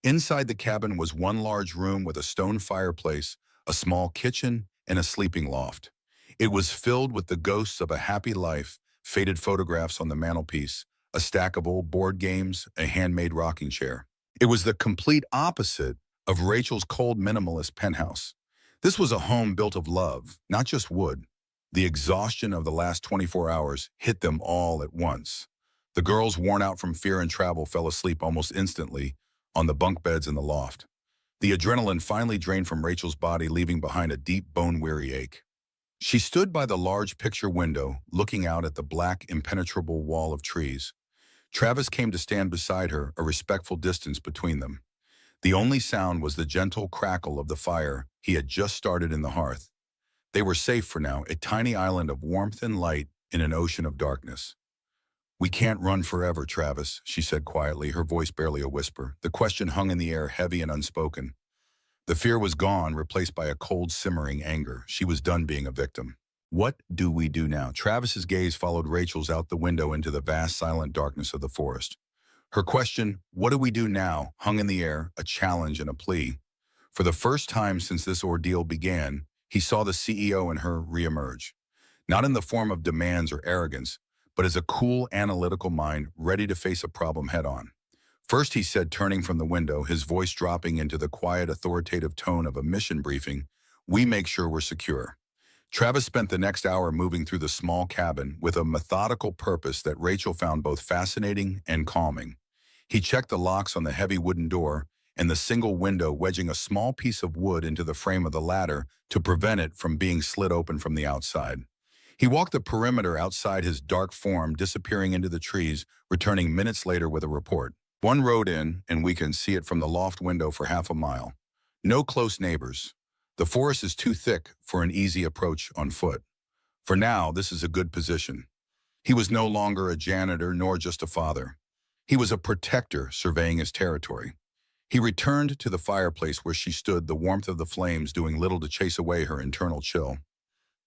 Inside the cabin was one large room with a stone fireplace, a small kitchen, and a sleeping loft. It was filled with the ghosts of a happy life, faded photographs on the mantelpiece, a stack of old board games, a handmade rocking chair. It was the complete opposite of Rachel's cold minimalist penthouse. This was a home built of love, not just wood. The exhaustion of the last 24 hours hit them all at once. The girls, worn out from fear and travel, fell asleep almost instantly on the bunk beds in the loft. The adrenaline finally drained from Rachel's body, leaving behind a deep bone-weary ache. She stood by the large picture window, looking out at the black, impenetrable wall of trees. Travis came to stand beside her, a respectful distance between them. The only sound was the gentle crackle of the fire he had just started in the hearth. They were safe for now, a tiny island of warmth and light in an ocean of darkness. "We can't run forever, Travis," she said quietly, her voice barely a whisper. The question hung in the air, heavy and unspoken. The fear was gone, replaced by a cold, simmering anger. She was done being a victim. "What do we do now?" Travis's gaze followed Rachel's out the window into the vast, silent darkness of the forest. Her question, "What do we do now?" hung in the air, a challenge and a plea. For the first time since this ordeal began, he saw the CEO in her reemerge. Not in the form of demands or arrogance, but as a cool, analytical mind ready to face a problem head-on. "First," he said, turning from the window, his voice dropping into the quiet, authoritative tone of a mission briefing, "we make sure we're secure." Travis spent the next hour moving through the small cabin with a methodical purpose that Rachel found both fascinating and calming. He checked the locks on the heavy wooden door and the single window, wedging a small piece of wood into the frame of the latter to prevent it from being slid open from the outside. He walked the perimeter outside his dark form, disappearing into the trees, returning minutes later with a report. "One road in, and we can see it from the loft window for half a mile. No close neighbors. The forest is too thick for an easy approach on foot. For now, this is a good position." He was no longer a janitor nor just a father. He was a protector surveying his territory. He returned to the fireplace where she stood, the warmth of the flames doing little to chase away her internal chill.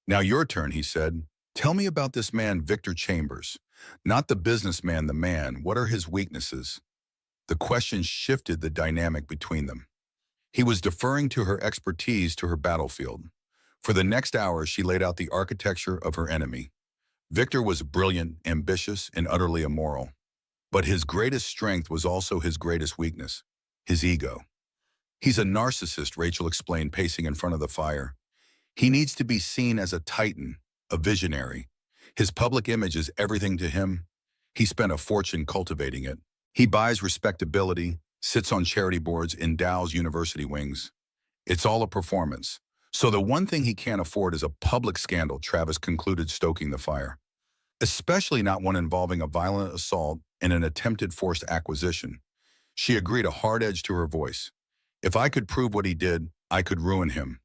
"Now your turn," he said. "Tell me about this man, Victor Chambers. Not the businessman, the man. What are his weaknesses?" The question shifted the dynamic between them. He was deferring to her expertise, to her battlefield. For the next hour, she laid out the architecture of her enemy. Victor was brilliant, ambitious, and utterly immoral. But his greatest strength was also his greatest weakness, his ego. "He's a narcissist," Rachel explained, pacing in front of the fire. "He needs to be seen as a titan, a visionary. His public image is everything to him. He spent a fortune cultivating it. He buys respectability, sits on charity boards, endows university wings. It's all a performance. So the one thing he can't afford is a public scandal," Travis concluded, stoking the fire. "Especially not one involving a violent assault and an attempted forced acquisition." She agreed, a hard edge to her voice. "If I could prove what he did, I could ruin him.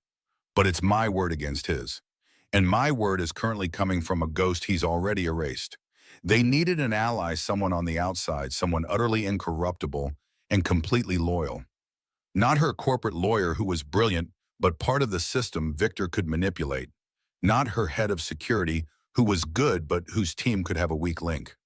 But it's my word against his. And my word is currently coming from a ghost he's already erased." They needed an ally, someone on the outside, someone utterly incorruptible and completely loyal. Not her corporate lawyer who was brilliant, but part of the system Victor could manipulate. Not her head of security who was good, but whose team could have a weak link.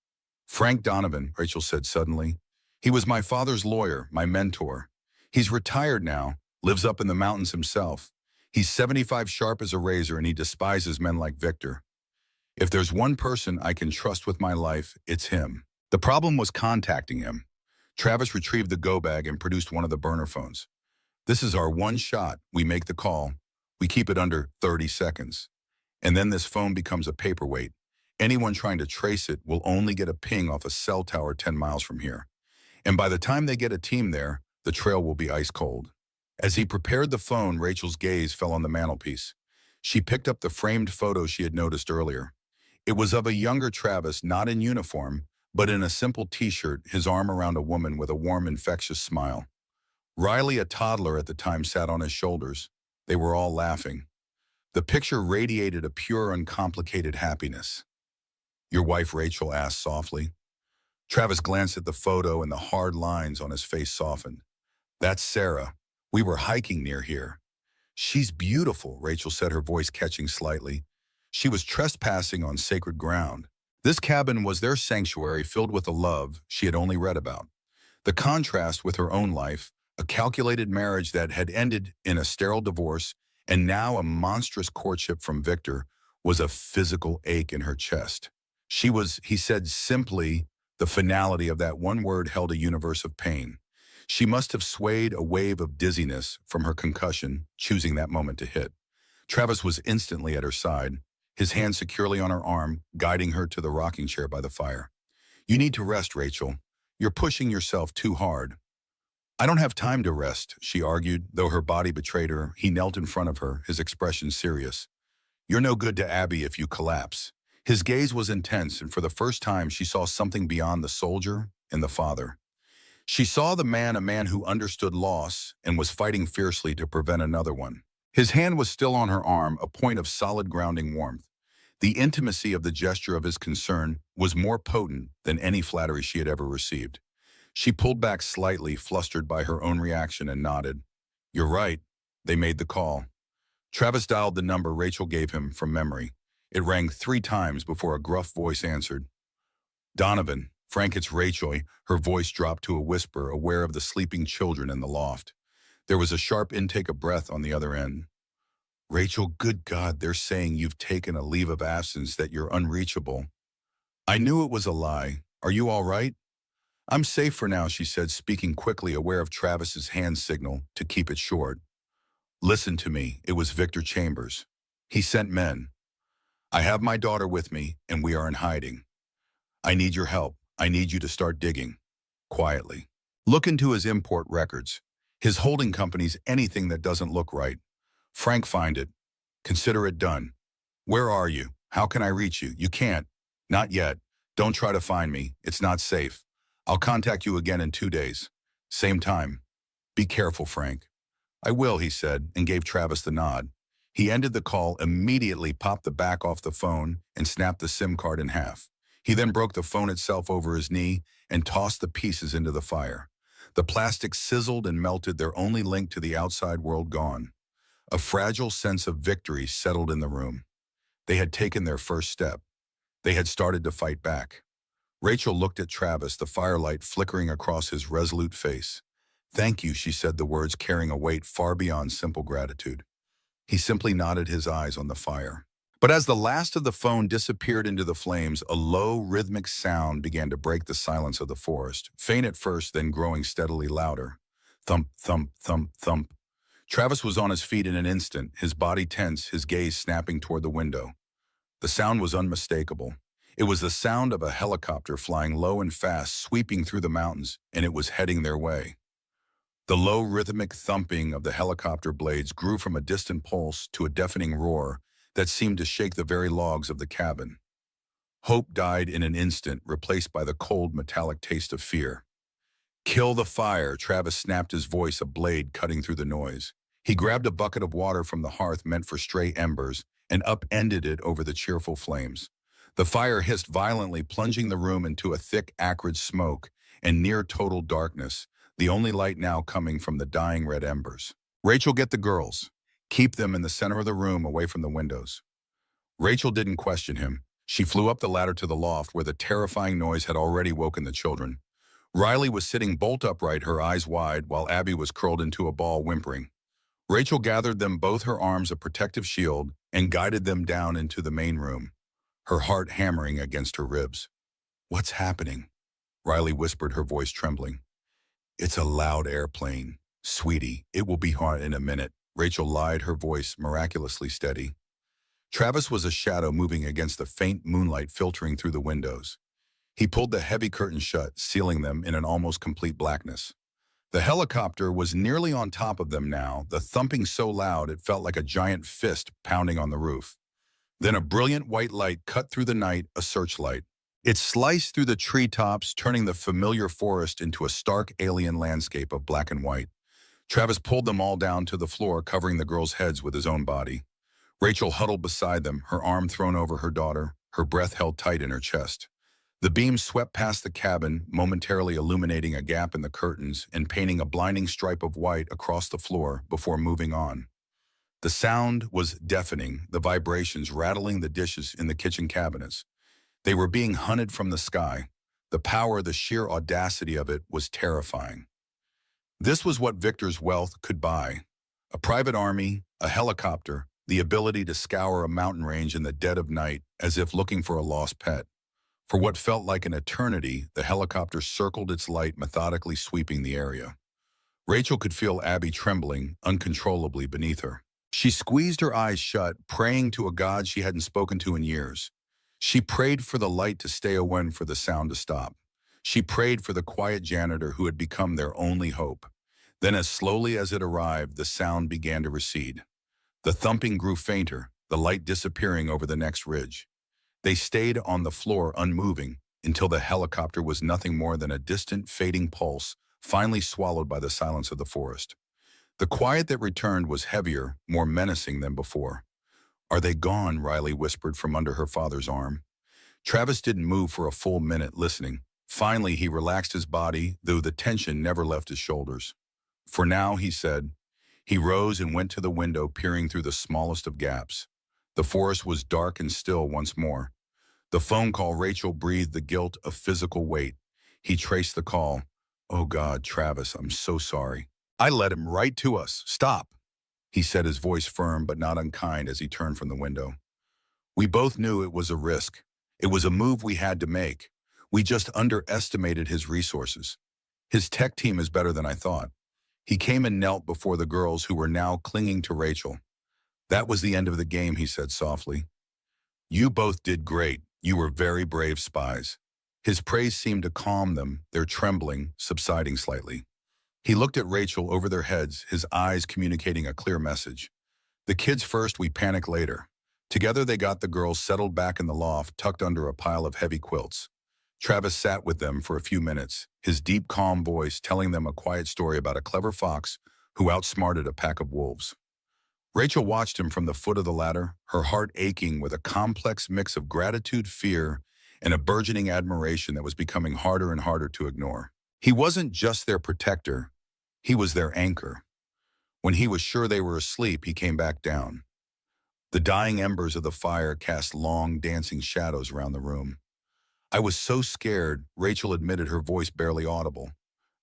"Frank Donovan," Rachel said suddenly. "He was my father's lawyer, my mentor. He's retired now, lives up in the mountains himself. He's 75 sharp as a razor, and he despises men like Victor. If there's one person I can trust with my life, it's him." The problem was contacting him. Travis retrieved the go bag and produced one of the burner phones. "This is our one shot. We make the call. We keep it under 30 seconds. And then this phone becomes a paperweight. Anyone trying to trace it will only get a ping off a cell tower 10 miles from here. And by the time they get a team there, the trail will be ice cold." As he prepared the phone, Rachel's gaze fell on the mantelpiece. She picked up the framed photo she had noticed earlier. It was of a younger Travis, not in uniform, but in a simple t-shirt, his arm around a woman with a warm, infectious smile. Riley, a toddler at the time, sat on his shoulders. They were all laughing. The picture radiated a pure, uncomplicated happiness. "Your wife, Rachel?" asked softly. Travis glanced at the photo and the hard lines on his face softened. "That's Sarah. We were hiking near here." "She's beautiful," Rachel said, her voice catching slightly. She was trespassing on sacred ground. This cabin was their sanctuary, filled with a love she had only read about. The contrast with her own life, a calculated marriage that had ended in a sterile divorce, and now a monstrous courtship from Victor, was a physical ache in her chest. She was, he said simply, the finality of that one word held a universe of pain. She must have swayed a wave of dizziness from her concussion, choosing that moment to hit. Travis was instantly at her side, his hand securely on her arm, guiding her to the rocking chair by the fire. "You need to rest, Rachel. You're pushing yourself too hard." "I don't have time to rest," she argued, though her body betrayed her. He knelt in front of her, his expression serious. "You're no good to Abby if you collapse." His gaze was intense, and for the first time she saw something beyond the soldier and the father. She saw the man, a man who understood loss and was fighting fiercely to prevent another one. His hand was still on her arm, a point of solid grounding warmth. The intimacy of the gesture of his concern was more potent than any flattery she had ever received. She pulled back slightly, flustered by her own reaction, and nodded. "You're right. They made the call." Travis dialed the number Rachel gave him from memory. It rang 3 times before a gruff voice answered. "Donovan. Frank, it's Rachel." Her voice dropped to a whisper, aware of the sleeping children in the loft. There was a sharp intake of breath on the other end. "Rachel, good God, they're saying you've taken a leave of absence, that you're unreachable." "I knew it was a lie. Are you all right?" "I'm safe for now," she said, speaking quickly, aware of Travis's hand signal to keep it short. "Listen to me. It was Victor Chambers. He sent men. I have my daughter with me, and we are in hiding. I need your help. I need you to start digging. Quietly. Look into his import records, his holding companies, anything that doesn't look right. Frank, find it. Consider it done. Where are you? How can I reach you? You can't. Not yet. Don't try to find me. It's not safe. I'll contact you again in 2 days. Same time. Be careful, Frank." "I will," he said, and gave Travis the nod. He ended the call, immediately popped the back off the phone, and snapped the SIM card in half. He then broke the phone itself over his knee and tossed the pieces into the fire. The plastic sizzled and melted, their only link to the outside world gone. A fragile sense of victory settled in the room. They had taken their first step. They had started to fight back. Rachel looked at Travis, the firelight flickering across his resolute face. "Thank you," she said, the words carrying a weight far beyond simple gratitude. He simply nodded, his eyes on the fire. But as the last of the phone disappeared into the flames, a low, rhythmic sound began to break the silence of the forest, faint at first, then growing steadily louder. Thump, thump, thump, thump. Travis was on his feet in an instant, his body tense, his gaze snapping toward the window. The sound was unmistakable. It was the sound of a helicopter flying low and fast, sweeping through the mountains, and it was heading their way. The low, rhythmic thumping of the helicopter blades grew from a distant pulse to a deafening roar that seemed to shake the very logs of the cabin. Hope died in an instant, replaced by the cold, metallic taste of fear. "Kill the fire," Travis snapped, his voice a blade cutting through the noise. He grabbed a bucket of water from the hearth meant for stray embers and upended it over the cheerful flames. The fire hissed violently, plunging the room into a thick, acrid smoke and near total darkness, the only light now coming from the dying red embers. "Rachel, get the girls. Keep them in the center of the room, away from the windows." Rachel didn't question him. She flew up the ladder to the loft, where the terrifying noise had already woken the children. Riley was sitting bolt upright, her eyes wide, while Abby was curled into a ball, whimpering. Rachel gathered them, both her arms a protective shield, and guided them down into the main room, her heart hammering against her ribs. "What's happening?" Riley whispered, her voice trembling. "It's a loud airplane. Sweetie, it will be hot in a minute," Rachel lied, her voice miraculously steady. Travis was a shadow moving against the faint moonlight filtering through the windows. He pulled the heavy curtains shut, sealing them in an almost complete blackness. The helicopter was nearly on top of them now, the thumping so loud it felt like a giant fist pounding on the roof. Then a brilliant white light cut through the night, a searchlight. It sliced through the treetops, turning the familiar forest into a stark alien landscape of black and white. Travis pulled them all down to the floor, covering the girls' heads with his own body. Rachel huddled beside them, her arm thrown over her daughter, her breath held tight in her chest. The beam swept past the cabin, momentarily illuminating a gap in the curtains and painting a blinding stripe of white across the floor before moving on. The sound was deafening, the vibrations rattling the dishes in the kitchen cabinets. They were being hunted from the sky. The power, the sheer audacity of it was terrifying. This was what Victor's wealth could buy. A private army, a helicopter, the ability to scour a mountain range in the dead of night as if looking for a lost pet. For what felt like an eternity, the helicopter circled its light, methodically sweeping the area. Rachel could feel Abby trembling uncontrollably beneath her. She squeezed her eyes shut, praying to a God she hadn't spoken to in years. She prayed for the light to stay away and for the sound to stop. She prayed for the quiet janitor who had become their only hope. Then as slowly as it arrived, the sound began to recede. The thumping grew fainter, the light disappearing over the next ridge. They stayed on the floor unmoving until the helicopter was nothing more than a distant, fading pulse, finally swallowed by the silence of the forest. The quiet that returned was heavier, more menacing than before. "Are they gone?" Riley whispered from under her father's arm. Travis didn't move for a full minute, listening. Finally, he relaxed his body, though the tension never left his shoulders. "For now," he said. He rose and went to the window, peering through the smallest of gaps. The forest was dark and still once more. The phone call, Rachel breathed the guilt of physical weight. He traced the call. "Oh God, Travis, I'm so sorry. I led him right to us. Stop," he said, his voice firm but not unkind as he turned from the window. "We both knew it was a risk. It was a move we had to make. We just underestimated his resources. His tech team is better than I thought." He came and knelt before the girls who were now clinging to Rachel. "That was the end of the game," he said softly. "You both did great. You were very brave spies." His praise seemed to calm them, their trembling subsiding slightly. He looked at Rachel over their heads, his eyes communicating a clear message. "The kids first, we panic later." Together they got the girls settled back in the loft, tucked under a pile of heavy quilts. Travis sat with them for a few minutes, his deep, calm voice telling them a quiet story about a clever fox who outsmarted a pack of wolves. Rachel watched him from the foot of the ladder, her heart aching with a complex mix of gratitude, fear, and a burgeoning admiration that was becoming harder and harder to ignore. He wasn't just their protector, he was their anchor. When he was sure they were asleep, he came back down. The dying embers of the fire cast long, dancing shadows around the room. "I was so scared," Rachel admitted, her voice barely audible.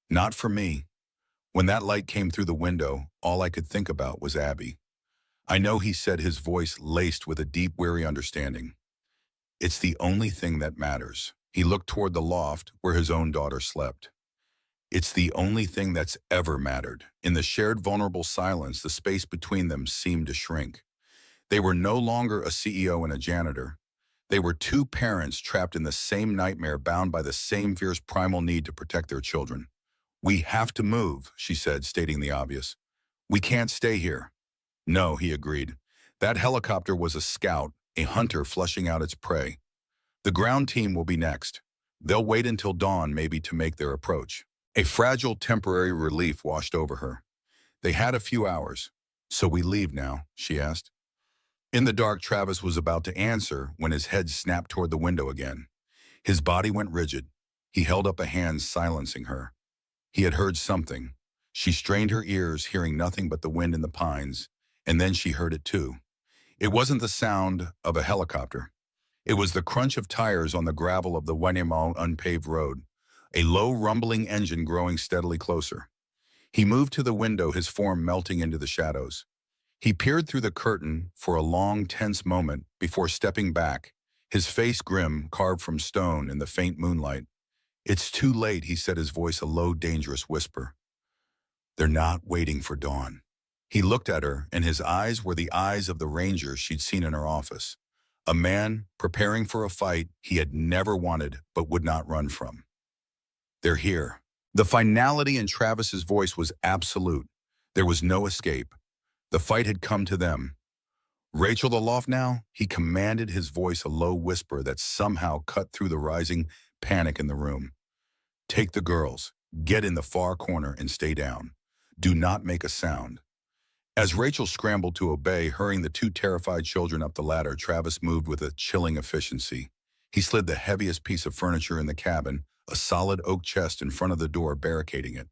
"Not for me. When that light came through the window, all I could think about was Abby." "I know," he said, his voice laced with a deep, weary understanding. "It's the only thing that matters." He looked toward the loft where his own daughter slept. "It's the only thing that's ever mattered." In the shared vulnerable silence, the space between them seemed to shrink. They were no longer a CEO and a janitor. They were two parents trapped in the same nightmare, bound by the same fierce primal need to protect their children. "We have to move," she said, stating the obvious. "We can't stay here." "No," he agreed. "That helicopter was a scout, a hunter flushing out its prey. The ground team will be next. They'll wait until dawn, maybe, to make their approach." A fragile, temporary relief washed over her. They had a few hours. "So we leave now?" she asked. In the dark, Travis was about to answer when his head snapped toward the window again. His body went rigid. He held up a hand, silencing her. He had heard something. She strained her ears, hearing nothing but the wind in the pines, and then she heard it too. It wasn't the sound of a helicopter. It was the crunch of tires on the gravel of the Wainemau unpaved road, a low, rumbling engine growing steadily closer. He moved to the window, his form melting into the shadows. He peered through the curtain for a long, tense moment before stepping back, his face grim, carved from stone in the faint moonlight. "It's too late," he said, his voice a low, dangerous whisper. "They're not waiting for dawn." He looked at her, and his eyes were the eyes of the ranger she'd seen in her office. A man preparing for a fight he had never wanted but would not run from. "They're here." The finality in Travis's voice was absolute. There was no escape. The fight had come to them. Rachel the loft now? He commanded, his voice a low whisper that somehow cut through the rising panic in the room. Take the girls, get in the far corner and stay down. Do not make a sound. As Rachel scrambled to obey, hurrying the two terrified children up the ladder, Travis moved with a chilling efficiency. He slid the heaviest piece of furniture in the cabin, a solid oak chest in front of the door, barricading it.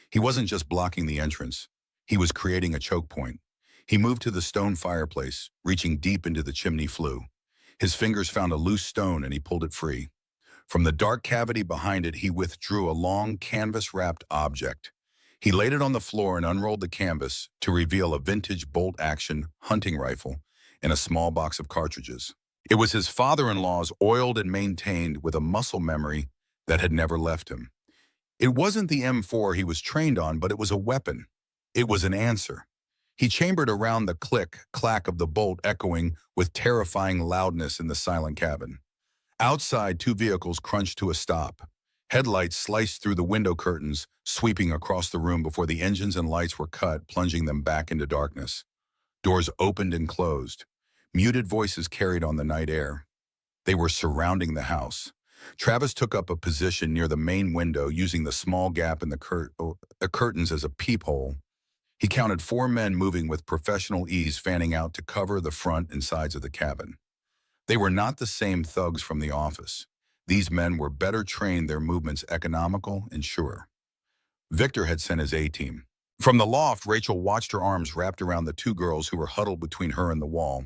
He wasn't just blocking the entrance. He was creating a choke point. He moved to the stone fireplace, reaching deep into the chimney flue. His fingers found a loose stone and he pulled it free. From the dark cavity behind it, he withdrew a long, canvas-wrapped object. He laid it on the floor and unrolled the canvas to reveal a vintage bolt-action hunting rifle and a small box of cartridges. It was his father-in-law's, oiled and maintained with a muscle memory that had never left him. It wasn't the M4 he was trained on, but it was a weapon. It was an answer. He chambered around, the click-clack of the bolt echoing with terrifying loudness in the silent cabin. Outside, two vehicles crunched to a stop. Headlights sliced through the window curtains, sweeping across the room before the engines and lights were cut, plunging them back into darkness. Doors opened and closed. Muted voices carried on the night air. They were surrounding the house. Travis took up a position near the main window, using the small gap in the curtains as a peephole. He counted 4 men moving with professional ease, fanning out to cover the front and sides of the cabin. They were not the same thugs from the office. These men were better trained, their movements economical and sure. Victor had sent his A-team. From the loft, Rachel watched, her arms wrapped around the two girls who were huddled between her and the wall.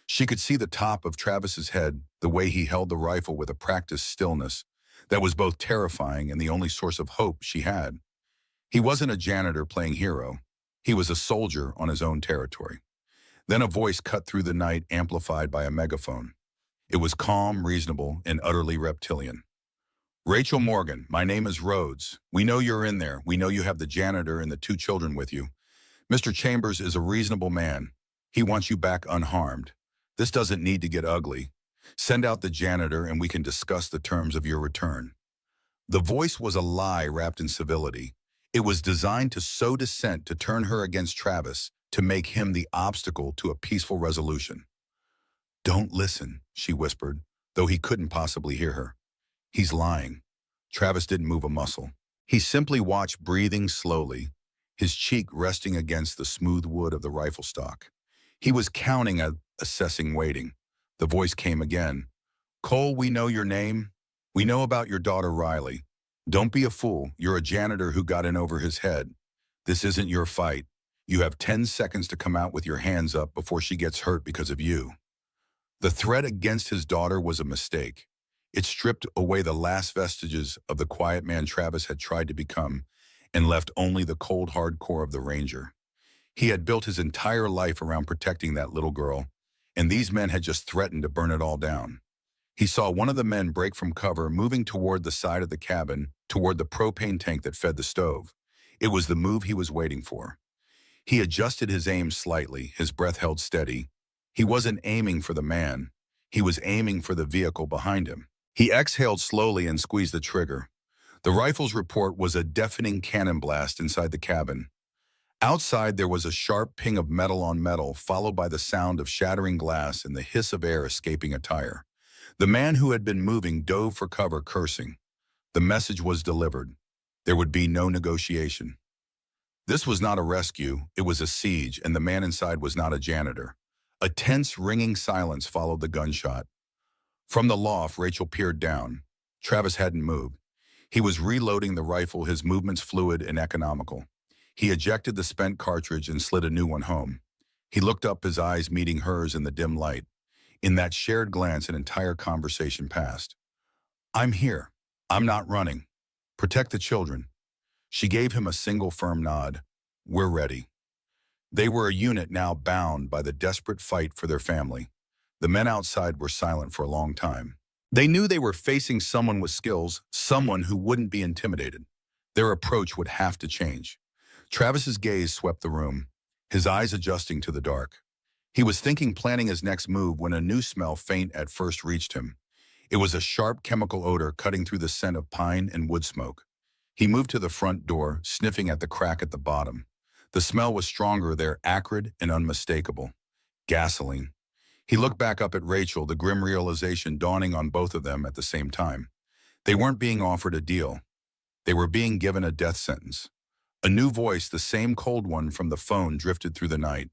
She could see the top of Travis's head, the way he held the rifle with a practiced stillness that was both terrifying and the only source of hope she had. He wasn't a janitor playing hero. He was a soldier on his own territory. Then a voice cut through the night, amplified by a megaphone. It was calm, reasonable, and utterly reptilian. Rachel Morgan, my name is Rhodes. We know you're in there. We know you have the janitor and the 2 children with you. Mr. Chambers is a reasonable man. He wants you back unharmed. This doesn't need to get ugly. Send out the janitor and we can discuss the terms of your return. The voice was a lie wrapped in civility. It was designed to sow dissent, to turn her against Travis, to make him the obstacle to a peaceful resolution. Don't listen, she whispered, though he couldn't possibly hear her. He's lying. Travis didn't move a muscle. He simply watched, breathing slowly, his cheek resting against the smooth wood of the rifle stock. He was counting, assessing, waiting. The voice came again. Cole, we know your name. We know about your daughter, Riley. Don't be a fool. You're a janitor who got in over his head. This isn't your fight. You have 10 seconds to come out with your hands up before she gets hurt because of you. The threat against his daughter was a mistake. It stripped away the last vestiges of the quiet man Travis had tried to become and left only the cold, hard core of the Ranger. He had built his entire life around protecting that little girl, and these men had just threatened to burn it all down. He saw one of the men break from cover, moving toward the side of the cabin, toward the propane tank that fed the stove. It was the move he was waiting for. He adjusted his aim slightly, his breath held steady. He wasn't aiming for the man. He was aiming for the vehicle behind him. He exhaled slowly and squeezed the trigger. The rifle's report was a deafening cannon blast inside the cabin. Outside, there was a sharp ping of metal on metal, followed by the sound of shattering glass and the hiss of air escaping a tire. The man who had been moving dove for cover, cursing. The message was delivered. There would be no negotiation. This was not a rescue, it was a siege, and the man inside was not a janitor. A tense, ringing silence followed the gunshot. From the loft, Rachel peered down. Travis hadn't moved. He was reloading the rifle, his movements fluid and economical. He ejected the spent cartridge and slid a new one home. He looked up, his eyes meeting hers in the dim light. In that shared glance, an entire conversation passed. I'm here. I'm not running. Protect the children. She gave him a single firm nod. We're ready. They were a unit now, bound by the desperate fight for their family. The men outside were silent for a long time. They knew they were facing someone with skills, someone who wouldn't be intimidated. Their approach would have to change. Travis's gaze swept the room, his eyes adjusting to the dark. He was thinking, planning his next move, when a new smell, faint at first, reached him. It was a sharp chemical odor cutting through the scent of pine and wood smoke. He moved to the front door, sniffing at the crack at the bottom. The smell was stronger there, acrid and unmistakable. Gasoline. He looked back up at Rachel, the grim realization dawning on both of them at the same time. They weren't being offered a deal. They were being given a death sentence. A new voice, the same cold one from the phone, drifted through the night.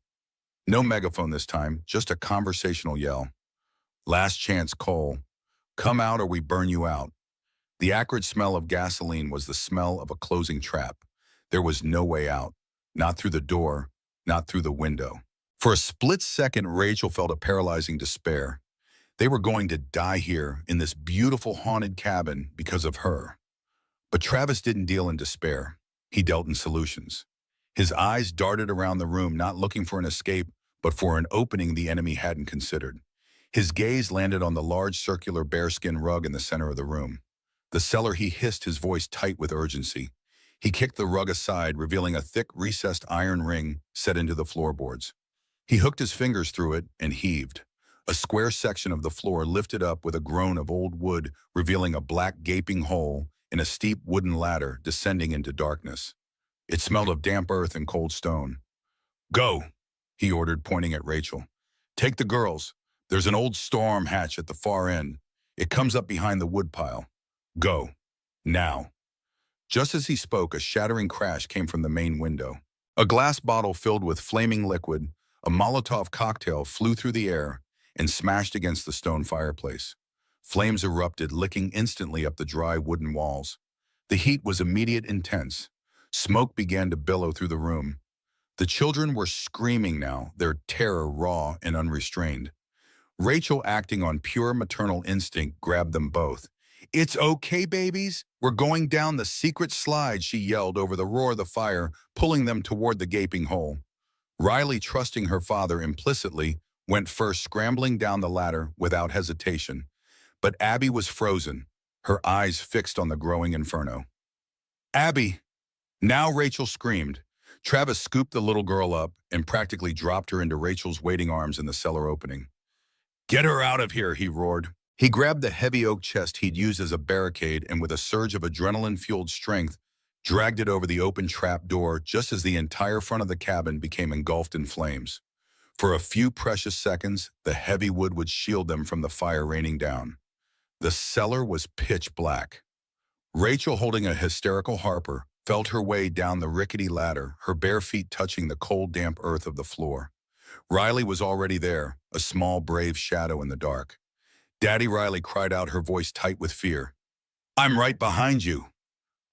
No megaphone this time, just a conversational yell. Last chance, Cole. Come out or we burn you out. The acrid smell of gasoline was the smell of a closing trap. There was no way out. Not through the door, not through the window. For a split second, Rachel felt a paralyzing despair. They were going to die here in this beautiful haunted cabin because of her. But Travis didn't deal in despair. He dealt in solutions. His eyes darted around the room, not looking for an escape, but for an opening the enemy hadn't considered. His gaze landed on the large circular bearskin rug in the center of the room. The cellar, he hissed, his voice tight with urgency. He kicked the rug aside, revealing a thick, recessed iron ring set into the floorboards. He hooked his fingers through it and heaved. A square section of the floor lifted up with a groan of old wood, revealing a black gaping hole in a steep wooden ladder descending into darkness. It smelled of damp earth and cold stone. Go, he ordered, pointing at Rachel. Take the girls. There's an old storm hatch at the far end. It comes up behind the woodpile. Go. Now. Just as he spoke, a shattering crash came from the main window. A glass bottle filled with flaming liquid, a Molotov cocktail, flew through the air and smashed against the stone fireplace. Flames erupted, licking instantly up the dry wooden walls. The heat was immediate, intense. Smoke began to billow through the room. The children were screaming now, their terror raw and unrestrained. Rachel, acting on pure maternal instinct, grabbed them both. It's okay, babies. We're going down the secret slide, she yelled over the roar of the fire, pulling them toward the gaping hole. Riley, trusting her father implicitly, went first, scrambling down the ladder without hesitation. But Abby was frozen, her eyes fixed on the growing inferno. Abby! Now, Rachel screamed. Travis scooped the little girl up and practically dropped her into Rachel's waiting arms in the cellar opening. Get her out of here, he roared. He grabbed the heavy oak chest he'd used as a barricade and with a surge of adrenaline-fueled strength, dragged it over the open trap door just as the entire front of the cabin became engulfed in flames. For a few precious seconds, the heavy wood would shield them from the fire raining down. The cellar was pitch black. Rachel, holding a hysterical Harper, felt her way down the rickety ladder, her bare feet touching the cold, damp earth of the floor. Riley was already there, a small, brave shadow in the dark. Daddy, Riley cried out, her voice tight with fear. I'm right behind you.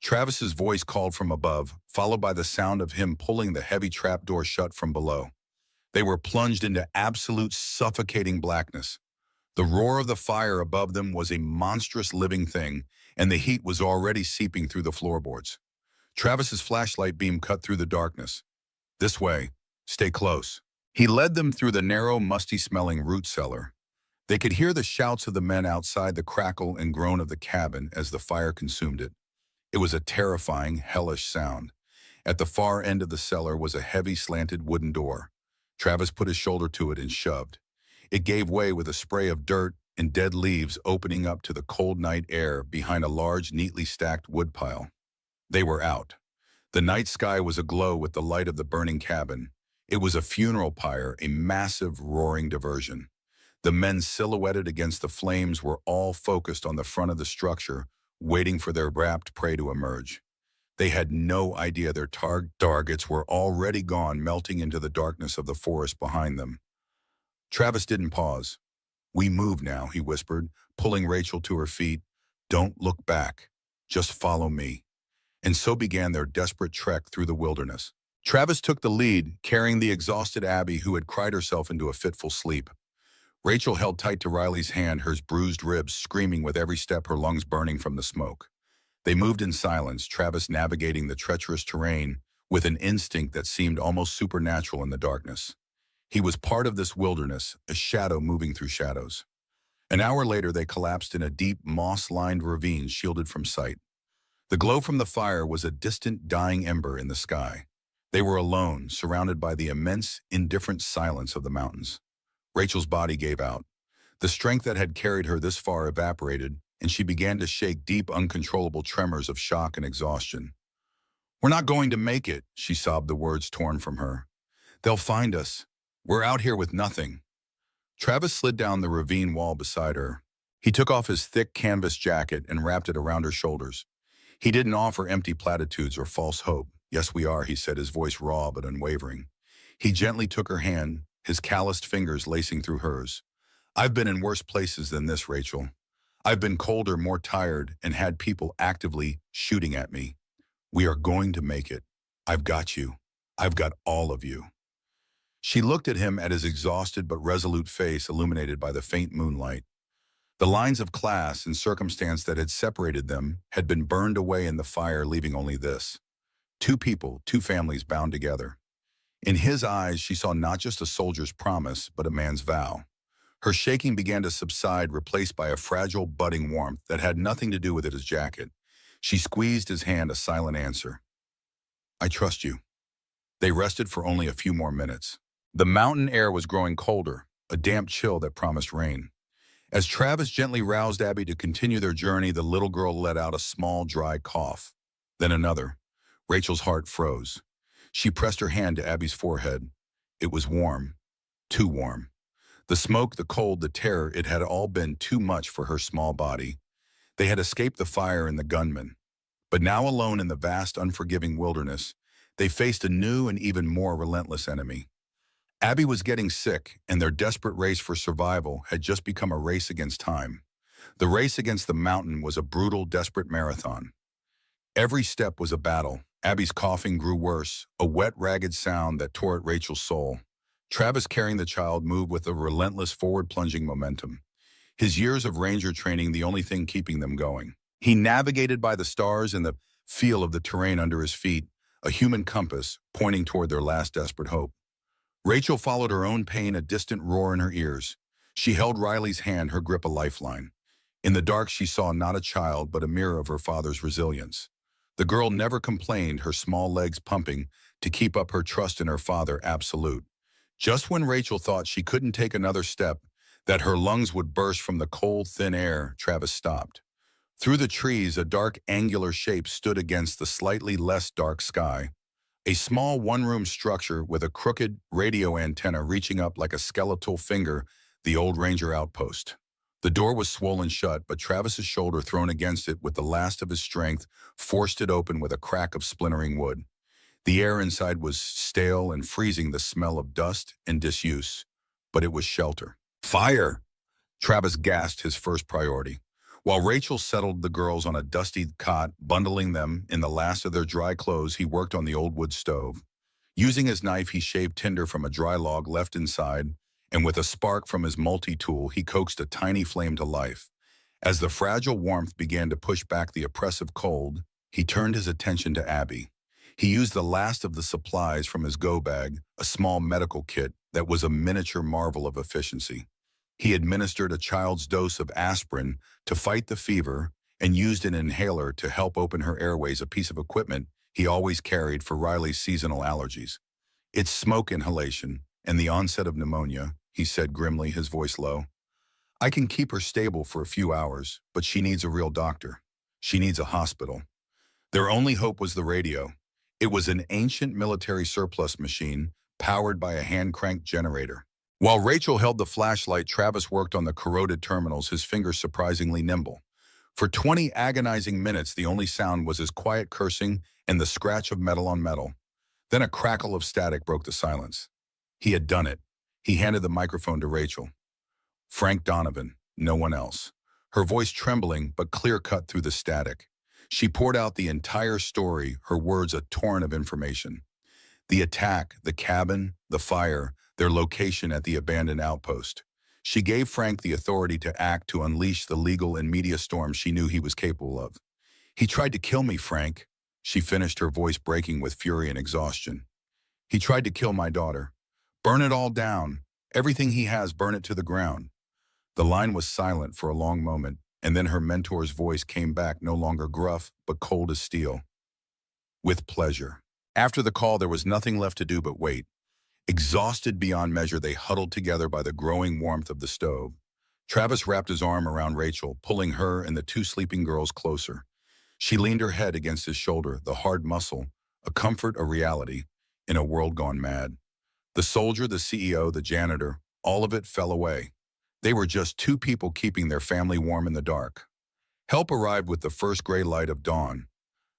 Travis's voice called from above, followed by the sound of him pulling the heavy trapdoor shut from below. They were plunged into absolute suffocating blackness. The roar of the fire above them was a monstrous living thing, and the heat was already seeping through the floorboards. Travis's flashlight beam cut through the darkness. This way. Stay close. He led them through the narrow, musty-smelling root cellar. They could hear the shouts of the men outside, the crackle and groan of the cabin as the fire consumed it. It was a terrifying, hellish sound. At the far end of the cellar was a heavy, slanted wooden door. Travis put his shoulder to it and shoved. It gave way with a spray of dirt and dead leaves opening up to the cold night air behind a large, neatly stacked woodpile. They were out. The night sky was aglow with the light of the burning cabin. It was a funeral pyre, a massive, roaring diversion. The men silhouetted against the flames were all focused on the front of the structure, waiting for their wrapped prey to emerge. They had no idea their targets were already gone, melting into the darkness of the forest behind them. Travis didn't pause. We move now, he whispered, pulling Rachel to her feet. Don't look back. Just follow me. And so began their desperate trek through the wilderness. Travis took the lead, carrying the exhausted Abby, who had cried herself into a fitful sleep. Rachel held tight to Riley's hand, her bruised ribs screaming with every step, her lungs burning from the smoke. They moved in silence, Travis navigating the treacherous terrain with an instinct that seemed almost supernatural in the darkness. He was part of this wilderness, a shadow moving through shadows. An hour later, they collapsed in a deep, moss-lined ravine shielded from sight. The glow from the fire was a distant, dying ember in the sky. They were alone, surrounded by the immense, indifferent silence of the mountains. Rachel's body gave out. The strength that had carried her this far evaporated, and she began to shake deep, uncontrollable tremors of shock and exhaustion. We're not going to make it, she sobbed, the words torn from her. They'll find us. We're out here with nothing. Travis slid down the ravine wall beside her. He took off his thick canvas jacket and wrapped it around her shoulders. He didn't offer empty platitudes or false hope. "Yes, we are," he said, his voice raw but unwavering. He gently took her hand, his calloused fingers lacing through hers. "I've been in worse places than this, Rachel. I've been colder, more tired, and had people actively shooting at me. We are going to make it. I've got you. I've got all of you." She looked at him, at his exhausted but resolute face illuminated by the faint moonlight. The lines of class and circumstance that had separated them had been burned away in the fire, leaving only this. Two people, two families bound together. In his eyes, she saw not just a soldier's promise, but a man's vow. Her shaking began to subside, replaced by a fragile, budding warmth that had nothing to do with his jacket. She squeezed his hand, a silent answer. "I trust you." They rested for only a few more minutes. The mountain air was growing colder, a damp chill that promised rain. As Travis gently roused Abby to continue their journey, the little girl let out a small, dry cough. Then another. Rachel's heart froze. She pressed her hand to Abby's forehead. It was warm. Too warm. The smoke, the cold, the terror, it had all been too much for her small body. They had escaped the fire and the gunmen. But now, alone in the vast, unforgiving wilderness, they faced a new and even more relentless enemy. Abby was getting sick, and their desperate race for survival had just become a race against time. The race against the mountain was a brutal, desperate marathon. Every step was a battle. Abby's coughing grew worse, a wet, ragged sound that tore at Rachel's soul. Travis, carrying the child, moved with a relentless, forward-plunging momentum. His years of ranger training the only thing keeping them going. He navigated by the stars and the feel of the terrain under his feet, a human compass pointing toward their last desperate hope. Rachel followed her own pain, a distant roar in her ears. She held Riley's hand, her grip a lifeline. In the dark, she saw not a child, but a mirror of her father's resilience. The girl never complained, her small legs pumping to keep up her trust in her father, absolute. Just when Rachel thought she couldn't take another step, that her lungs would burst from the cold, thin air, Travis stopped. Through the trees, a dark, angular shape stood against the slightly less dark sky. A small one-room structure with a crooked radio antenna reaching up like a skeletal finger, the old ranger outpost. The door was swollen shut, but Travis's shoulder, thrown against it with the last of his strength, forced it open with a crack of splintering wood. The air inside was stale and freezing, the smell of dust and disuse. But it was shelter. "Fire!" Travis gasped, his first priority. While Rachel settled the girls on a dusty cot, bundling them in the last of their dry clothes, he worked on the old wood stove. Using his knife, he shaved tinder from a dry log left inside, and with a spark from his multi-tool, he coaxed a tiny flame to life. As the fragile warmth began to push back the oppressive cold, he turned his attention to Abby. He used the last of the supplies from his go bag, a small medical kit that was a miniature marvel of efficiency. He administered a child's dose of aspirin to fight the fever and used an inhaler to help open her airways, a piece of equipment he always carried for Riley's seasonal allergies. "It's smoke inhalation and the onset of pneumonia," he said grimly, his voice low. "I can keep her stable for a few hours, but she needs a real doctor. She needs a hospital." Their only hope was the radio. It was an ancient military surplus machine powered by a hand-cranked generator. While Rachel held the flashlight, Travis worked on the corroded terminals, his fingers surprisingly nimble. For 20 agonizing minutes, the only sound was his quiet cursing and the scratch of metal on metal. Then a crackle of static broke the silence. He had done it. He handed the microphone to Rachel. "Frank Donovan, no one else." Her voice trembling but clear-cut through the static. She poured out the entire story, her words a torrent of information. The attack, the cabin, the fire, their location at the abandoned outpost. She gave Frank the authority to act, to unleash the legal and media storm she knew he was capable of. "He tried to kill me, Frank," she finished, her voice breaking with fury and exhaustion. "He tried to kill my daughter. Burn it all down. Everything he has, burn it to the ground." The line was silent for a long moment, and then her mentor's voice came back, no longer gruff, but cold as steel. "With pleasure." After the call, there was nothing left to do but wait. Exhausted beyond measure, they huddled together by the growing warmth of the stove. Travis wrapped his arm around Rachel, pulling her and the two sleeping girls closer. She leaned her head against his shoulder, the hard muscle, a comfort, a reality, in a world gone mad. The soldier, the CEO, the janitor, all of it fell away. They were just two people keeping their family warm in the dark. Help arrived with the first gray light of dawn.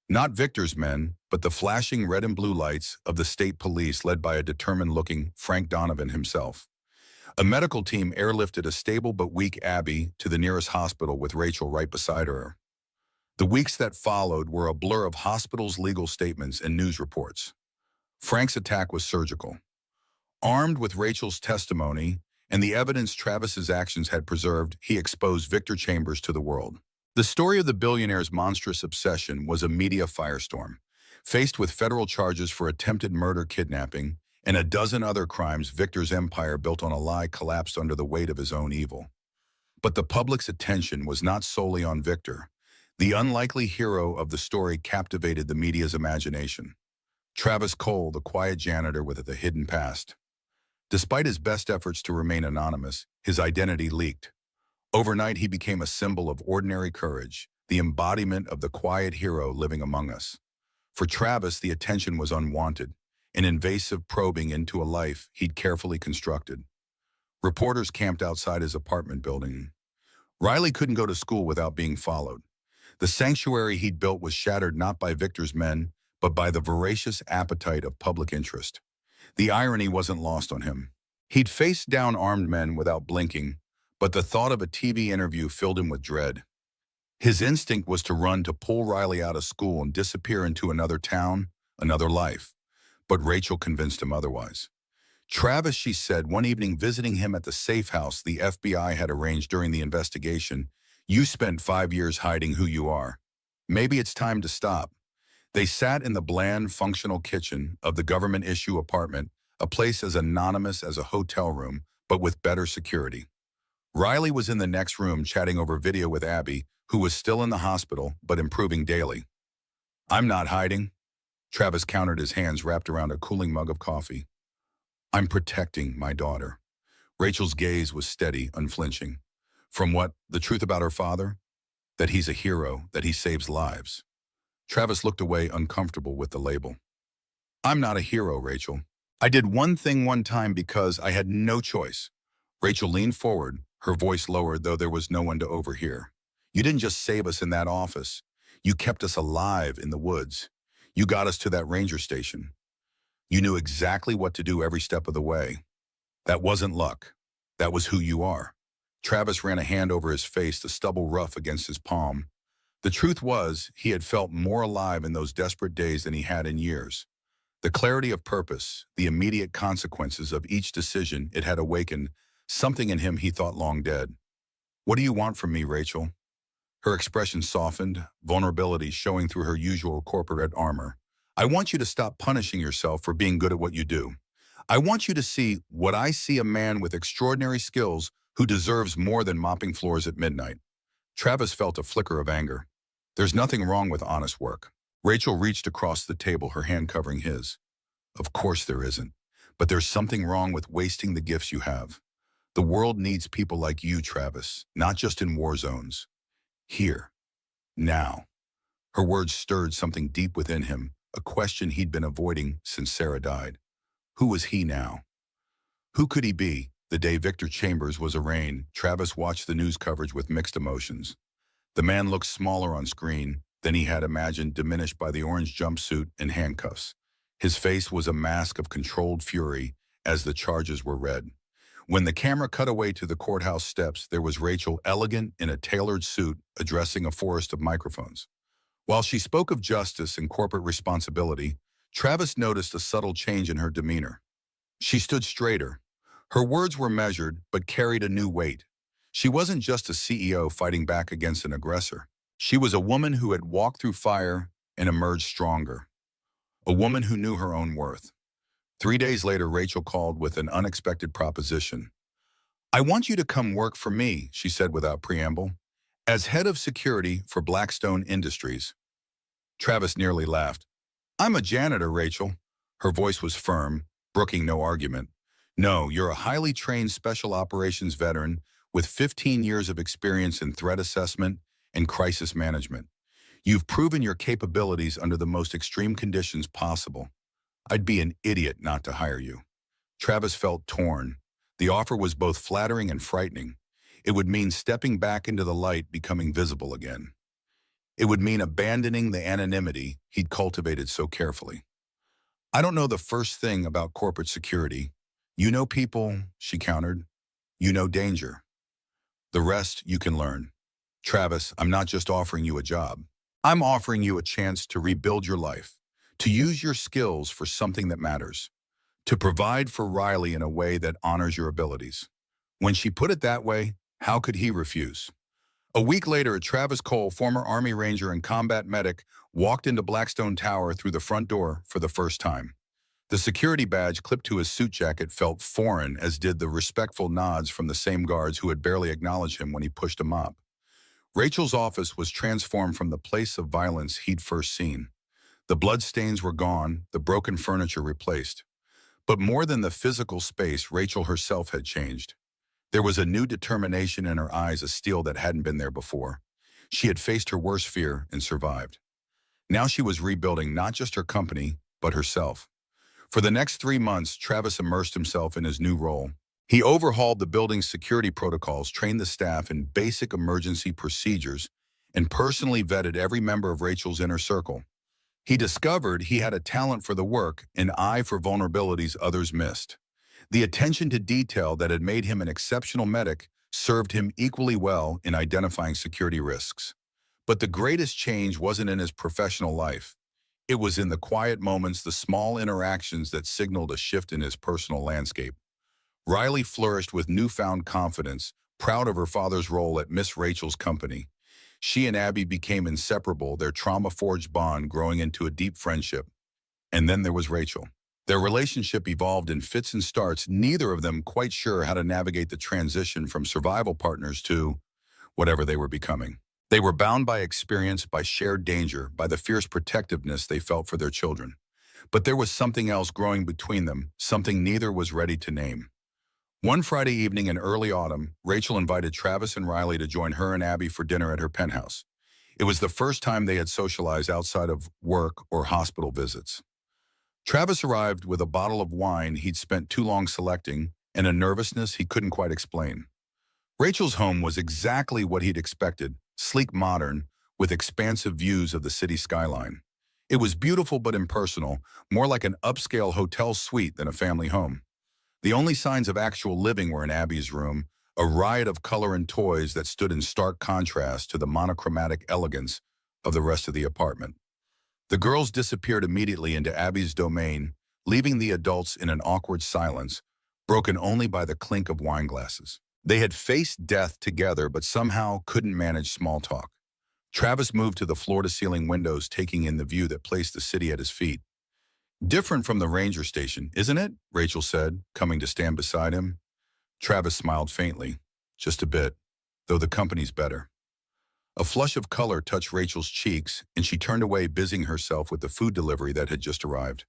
Not Victor's men, but the flashing red and blue lights of the state police led by a determined-looking Frank Donovan himself. A medical team airlifted a stable but weak Abby to the nearest hospital with Rachel right beside her. The weeks that followed were a blur of hospitals' legal statements and news reports. Frank's attack was surgical. Armed with Rachel's testimony and the evidence Travis's actions had preserved, he exposed Victor Chambers to the world. The story of the billionaire's monstrous obsession was a media firestorm. Faced with federal charges for attempted murder, kidnapping, and a dozen other crimes, Victor's empire built on a lie collapsed under the weight of his own evil. But the public's attention was not solely on Victor. The unlikely hero of the story captivated the media's imagination. Travis Cole, the quiet janitor with a hidden past. Despite his best efforts to remain anonymous, his identity leaked. Overnight, he became a symbol of ordinary courage, the embodiment of the quiet hero living among us. For Travis, the attention was unwanted, an invasive probing into a life he'd carefully constructed. Reporters camped outside his apartment building. Riley couldn't go to school without being followed. The sanctuary he'd built was shattered not by Victor's men, but by the voracious appetite of public interest. The irony wasn't lost on him. He'd faced down armed men without blinking, but the thought of a TV interview filled him with dread. His instinct was to run, to pull Riley out of school and disappear into another town, another life. But Rachel convinced him otherwise. Travis, she said, one evening visiting him at the safe house the FBI had arranged during the investigation, "You spent 5 years hiding who you are. Maybe it's time to stop." They sat in the bland, functional kitchen of the government-issue apartment, a place as anonymous as a hotel room, but with better security. Riley was in the next room chatting over video with Abby, who was still in the hospital, but improving daily. "I'm not hiding." Travis countered, his hands wrapped around a cooling mug of coffee. "I'm protecting my daughter." Rachel's gaze was steady, unflinching. From what? The truth about her father? That he's a hero, that he saves lives. Travis looked away, uncomfortable with the label. "I'm not a hero, Rachel. I did one thing one time because I had no choice." Rachel leaned forward, her voice lowered, though there was no one to overhear. "You didn't just save us in that office. You kept us alive in the woods. You got us to that ranger station. You knew exactly what to do every step of the way. That wasn't luck. That was who you are." Travis ran a hand over his face, the stubble rough against his palm. The truth was, he had felt more alive in those desperate days than he had in years. The clarity of purpose, the immediate consequences of each decision, it had awakened something in him he thought long dead. "What do you want from me, Rachel?" Her expression softened, vulnerability showing through her usual corporate armor. "I want you to stop punishing yourself for being good at what you do. I want you to see what I see: a man with extraordinary skills who deserves more than mopping floors at midnight." Travis felt a flicker of anger. "There's nothing wrong with honest work." Rachel reached across the table, her hand covering his. "Of course there isn't. But there's something wrong with wasting the gifts you have. The world needs people like you, Travis, not just in war zones. Here. Now." Her words stirred something deep within him, a question he'd been avoiding since Sarah died. Who was he now? Who could he be? The day Victor Chambers was arraigned, Travis watched the news coverage with mixed emotions. The man looked smaller on screen than he had imagined, diminished by the orange jumpsuit and handcuffs. His face was a mask of controlled fury as the charges were read. When the camera cut away to the courthouse steps, there was Rachel, elegant in a tailored suit, addressing a forest of microphones. While she spoke of justice and corporate responsibility, Travis noticed a subtle change in her demeanor. She stood straighter. Her words were measured, but carried a new weight. She wasn't just a CEO fighting back against an aggressor. She was a woman who had walked through fire and emerged stronger. A woman who knew her own worth. 3 days later, Rachel called with an unexpected proposition. "I want you to come work for me," she said without preamble, "as head of security for Blackstone Industries." Travis nearly laughed. "I'm a janitor, Rachel." Her voice was firm, brooking no argument. "No, you're a highly trained special operations veteran with 15 years of experience in threat assessment and crisis management. You've proven your capabilities under the most extreme conditions possible. I'd be an idiot not to hire you." Travis felt torn. The offer was both flattering and frightening. It would mean stepping back into the light, becoming visible again. It would mean abandoning the anonymity he'd cultivated so carefully. I don't know the first thing about corporate security. You know people, she countered. You know danger. The rest you can learn. Travis, I'm not just offering you a job. I'm offering you a chance to rebuild your life, to use your skills for something that matters, to provide for Riley in a way that honors your abilities. When she put it that way, how could he refuse? A week later, Travis Cole, former Army Ranger and combat medic, walked into Blackstone Tower through the front door for the first time. The security badge clipped to his suit jacket felt foreign, as did the respectful nods from the same guards who had barely acknowledged him when he pushed a mop. Rachel's office was transformed from the place of violence he'd first seen. The bloodstains were gone, the broken furniture replaced. But more than the physical space, Rachel herself had changed. There was a new determination in her eyes, a steel that hadn't been there before. She had faced her worst fear and survived. Now she was rebuilding not just her company, but herself. For the next 3 months, Travis immersed himself in his new role. He overhauled the building's security protocols, trained the staff in basic emergency procedures, and personally vetted every member of Rachel's inner circle. He discovered he had a talent for the work, an eye for vulnerabilities others missed. The attention to detail that had made him an exceptional medic served him equally well in identifying security risks. But the greatest change wasn't in his professional life. It was in the quiet moments, the small interactions that signaled a shift in his personal landscape. Riley flourished with newfound confidence, proud of her father's role at Miss Rachel's company. She and Abby became inseparable, their trauma-forged bond growing into a deep friendship. And then there was Rachel. Their relationship evolved in fits and starts, neither of them quite sure how to navigate the transition from survival partners to whatever they were becoming. They were bound by experience, by shared danger, by the fierce protectiveness they felt for their children. But there was something else growing between them, something neither was ready to name. One Friday evening in early autumn, Rachel invited Travis and Riley to join her and Abby for dinner at her penthouse. It was the first time they had socialized outside of work or hospital visits. Travis arrived with a bottle of wine he'd spent too long selecting and a nervousness he couldn't quite explain. Rachel's home was exactly what he'd expected, sleek, modern, with expansive views of the city skyline. It was beautiful but impersonal, more like an upscale hotel suite than a family home. The only signs of actual living were in Abby's room, a riot of color and toys that stood in stark contrast to the monochromatic elegance of the rest of the apartment. The girls disappeared immediately into Abby's domain, leaving the adults in an awkward silence, broken only by the clink of wine glasses. They had faced death together, but somehow couldn't manage small talk. Travis moved to the floor-to-ceiling windows, taking in the view that placed the city at his feet. "Different from the ranger station, isn't it?" Rachel said, coming to stand beside him. Travis smiled faintly. "Just a bit, though the company's better." A flush of color touched Rachel's cheeks, and she turned away, busying herself with the food delivery that had just arrived.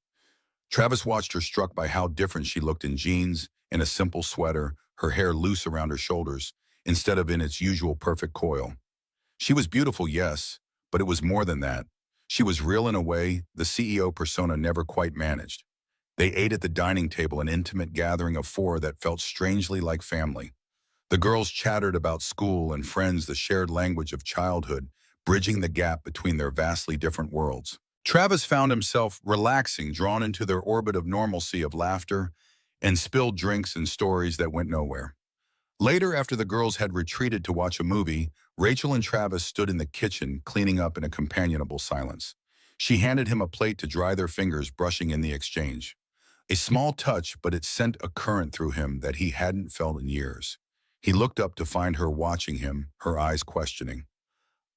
Travis watched her, struck by how different she looked in jeans and a simple sweater, her hair loose around her shoulders, instead of in its usual perfect coil. She was beautiful, yes, but it was more than that. She was real in a way the CEO persona never quite managed. They ate at the dining table, an intimate gathering of four that felt strangely like family. The girls chattered about school and friends, the shared language of childhood, bridging the gap between their vastly different worlds. Travis found himself relaxing, drawn into their orbit of normalcy, of laughter and spilled drinks and stories that went nowhere. Later, after the girls had retreated to watch a movie, Rachel and Travis stood in the kitchen, cleaning up in a companionable silence. She handed him a plate to dry their fingers, brushing in the exchange. A small touch, but it sent a current through him that he hadn't felt in years. He looked up to find her watching him, her eyes questioning.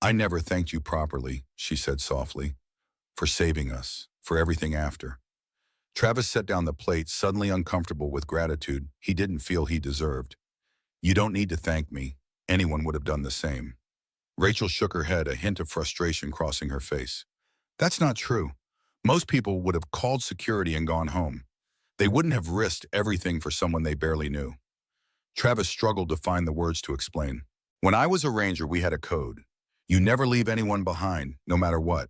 "I never thanked you properly," she said softly, "for saving us, for everything after." Travis set down the plate, suddenly uncomfortable with gratitude he didn't feel he deserved. "You don't need to thank me. Anyone would have done the same." Rachel shook her head, a hint of frustration crossing her face. "That's not true. Most people would have called security and gone home. They wouldn't have risked everything for someone they barely knew." Travis struggled to find the words to explain. "When I was a ranger, we had a code. You never leave anyone behind, no matter what.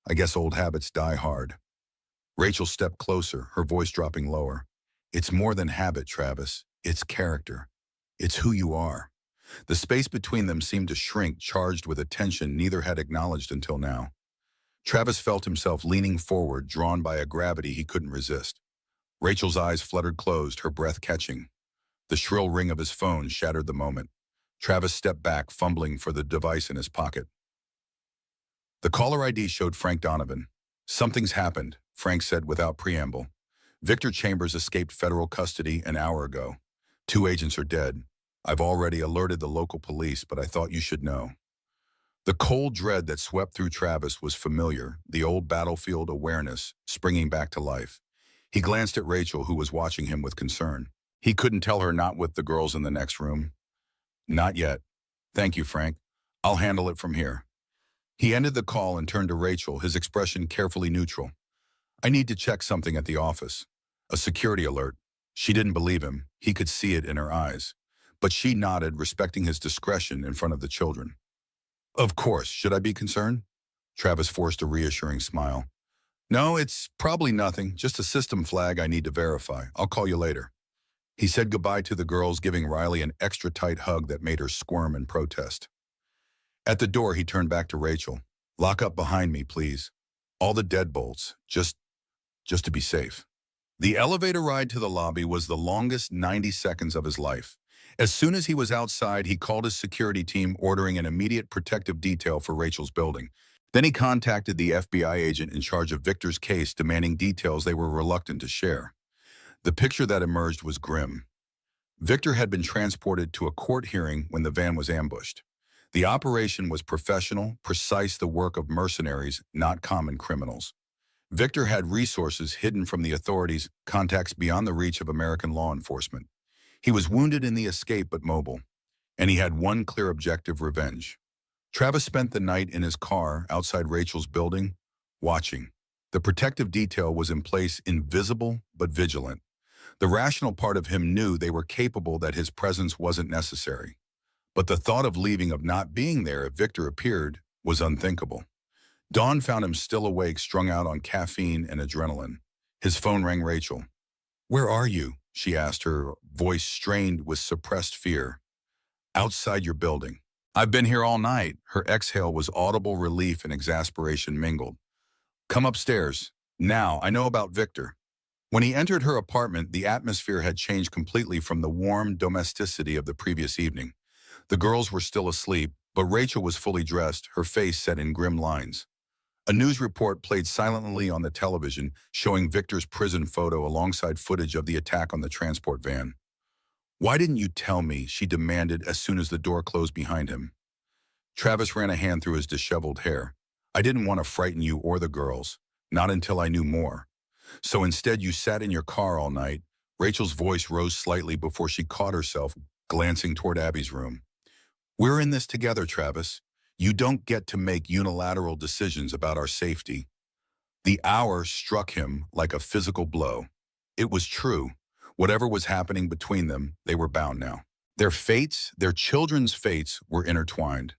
I guess old habits die hard." Rachel stepped closer, her voice dropping lower. "It's more than habit, Travis. It's character. It's who you are. The space between them seemed to shrink, charged with a tension neither had acknowledged until now. Travis felt himself leaning forward, drawn by a gravity he couldn't resist. Rachel's eyes fluttered closed, her breath catching. The shrill ring of his phone shattered the moment. Travis stepped back, fumbling for the device in his pocket. The caller ID showed Frank Donovan. "Something's happened," Frank said without preamble. "Victor Chambers escaped federal custody an hour ago. 2 agents are dead. I've already alerted the local police, but I thought you should know." The cold dread that swept through Travis was familiar, the old battlefield awareness springing back to life. He glanced at Rachel, who was watching him with concern. He couldn't tell her not with the girls in the next room. "Not yet. Thank you, Frank. I'll handle it from here." He ended the call and turned to Rachel, his expression carefully neutral. "I need to check something at the office. A security alert." She didn't believe him. He could see it in her eyes. But she nodded, respecting his discretion in front of the children. "Of course. Should I be concerned?" Travis forced a reassuring smile. "No, it's probably nothing. Just a system flag I need to verify. I'll call you later." He said goodbye to the girls, giving Riley an extra tight hug that made her squirm in protest. At the door, he turned back to Rachel. "Lock up behind me, please. All the deadbolts, just to be safe." The elevator ride to the lobby was the longest 90 seconds of his life. As soon as he was outside, he called his security team, ordering an immediate protective detail for Rachel's building. Then he contacted the FBI agent in charge of Victor's case, demanding details they were reluctant to share. The picture that emerged was grim. Victor had been transported to a court hearing when the van was ambushed. The operation was professional, precise, the work of mercenaries, not common criminals. Victor had resources hidden from the authorities, contacts beyond the reach of American law enforcement. He was wounded in the escape but mobile, and he had one clear objective: revenge. Travis spent the night in his car outside Rachel's building, watching. The protective detail was in place, invisible but vigilant. The rational part of him knew they were capable, that his presence wasn't necessary. But the thought of leaving, of not being there if Victor appeared, was unthinkable. Dawn found him still awake, strung out on caffeine and adrenaline. His phone rang. "Rachel." "Where are you?" she asked, her voice strained with suppressed fear. "Outside your building." "I've been here all night." Her exhale was audible, relief and exasperation mingled. "Come upstairs. Now, I know about Victor." When he entered her apartment, the atmosphere had changed completely from the warm domesticity of the previous evening. The girls were still asleep, but Rachel was fully dressed, her face set in grim lines. A news report played silently on the television, showing Victor's prison photo alongside footage of the attack on the transport van. "Why didn't you tell me?" she demanded as soon as the door closed behind him. Travis ran a hand through his disheveled hair. "I didn't want to frighten you or the girls, not until I knew more. So instead you sat in your car all night." Rachel's voice rose slightly before she caught herself, glancing toward Abby's room. "We're in this together, Travis. You don't get to make unilateral decisions about our safety." The hour struck him like a physical blow. It was true. Whatever was happening between them, they were bound now. Their fates, their children's fates, were intertwined.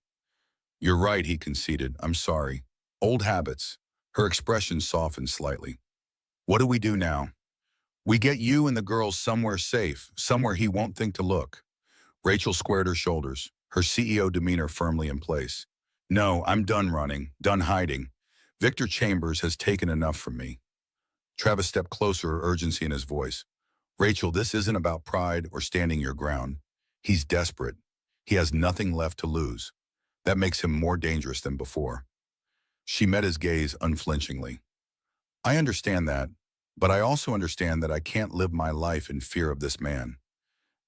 "You're right," he conceded. "I'm sorry. Old habits." Her expression softened slightly. "What do we do now?" "We get you and the girls somewhere safe, somewhere he won't think to look." Rachel squared her shoulders, her CEO demeanor firmly in place. "No, I'm done running, done hiding. Victor Chambers has taken enough from me." Travis stepped closer, urgency in his voice. "Rachel, this isn't about pride or standing your ground. He's desperate. He has nothing left to lose. That makes him more dangerous than before." She met his gaze unflinchingly. "I understand that, but I also understand that I can't live my life in fear of this man."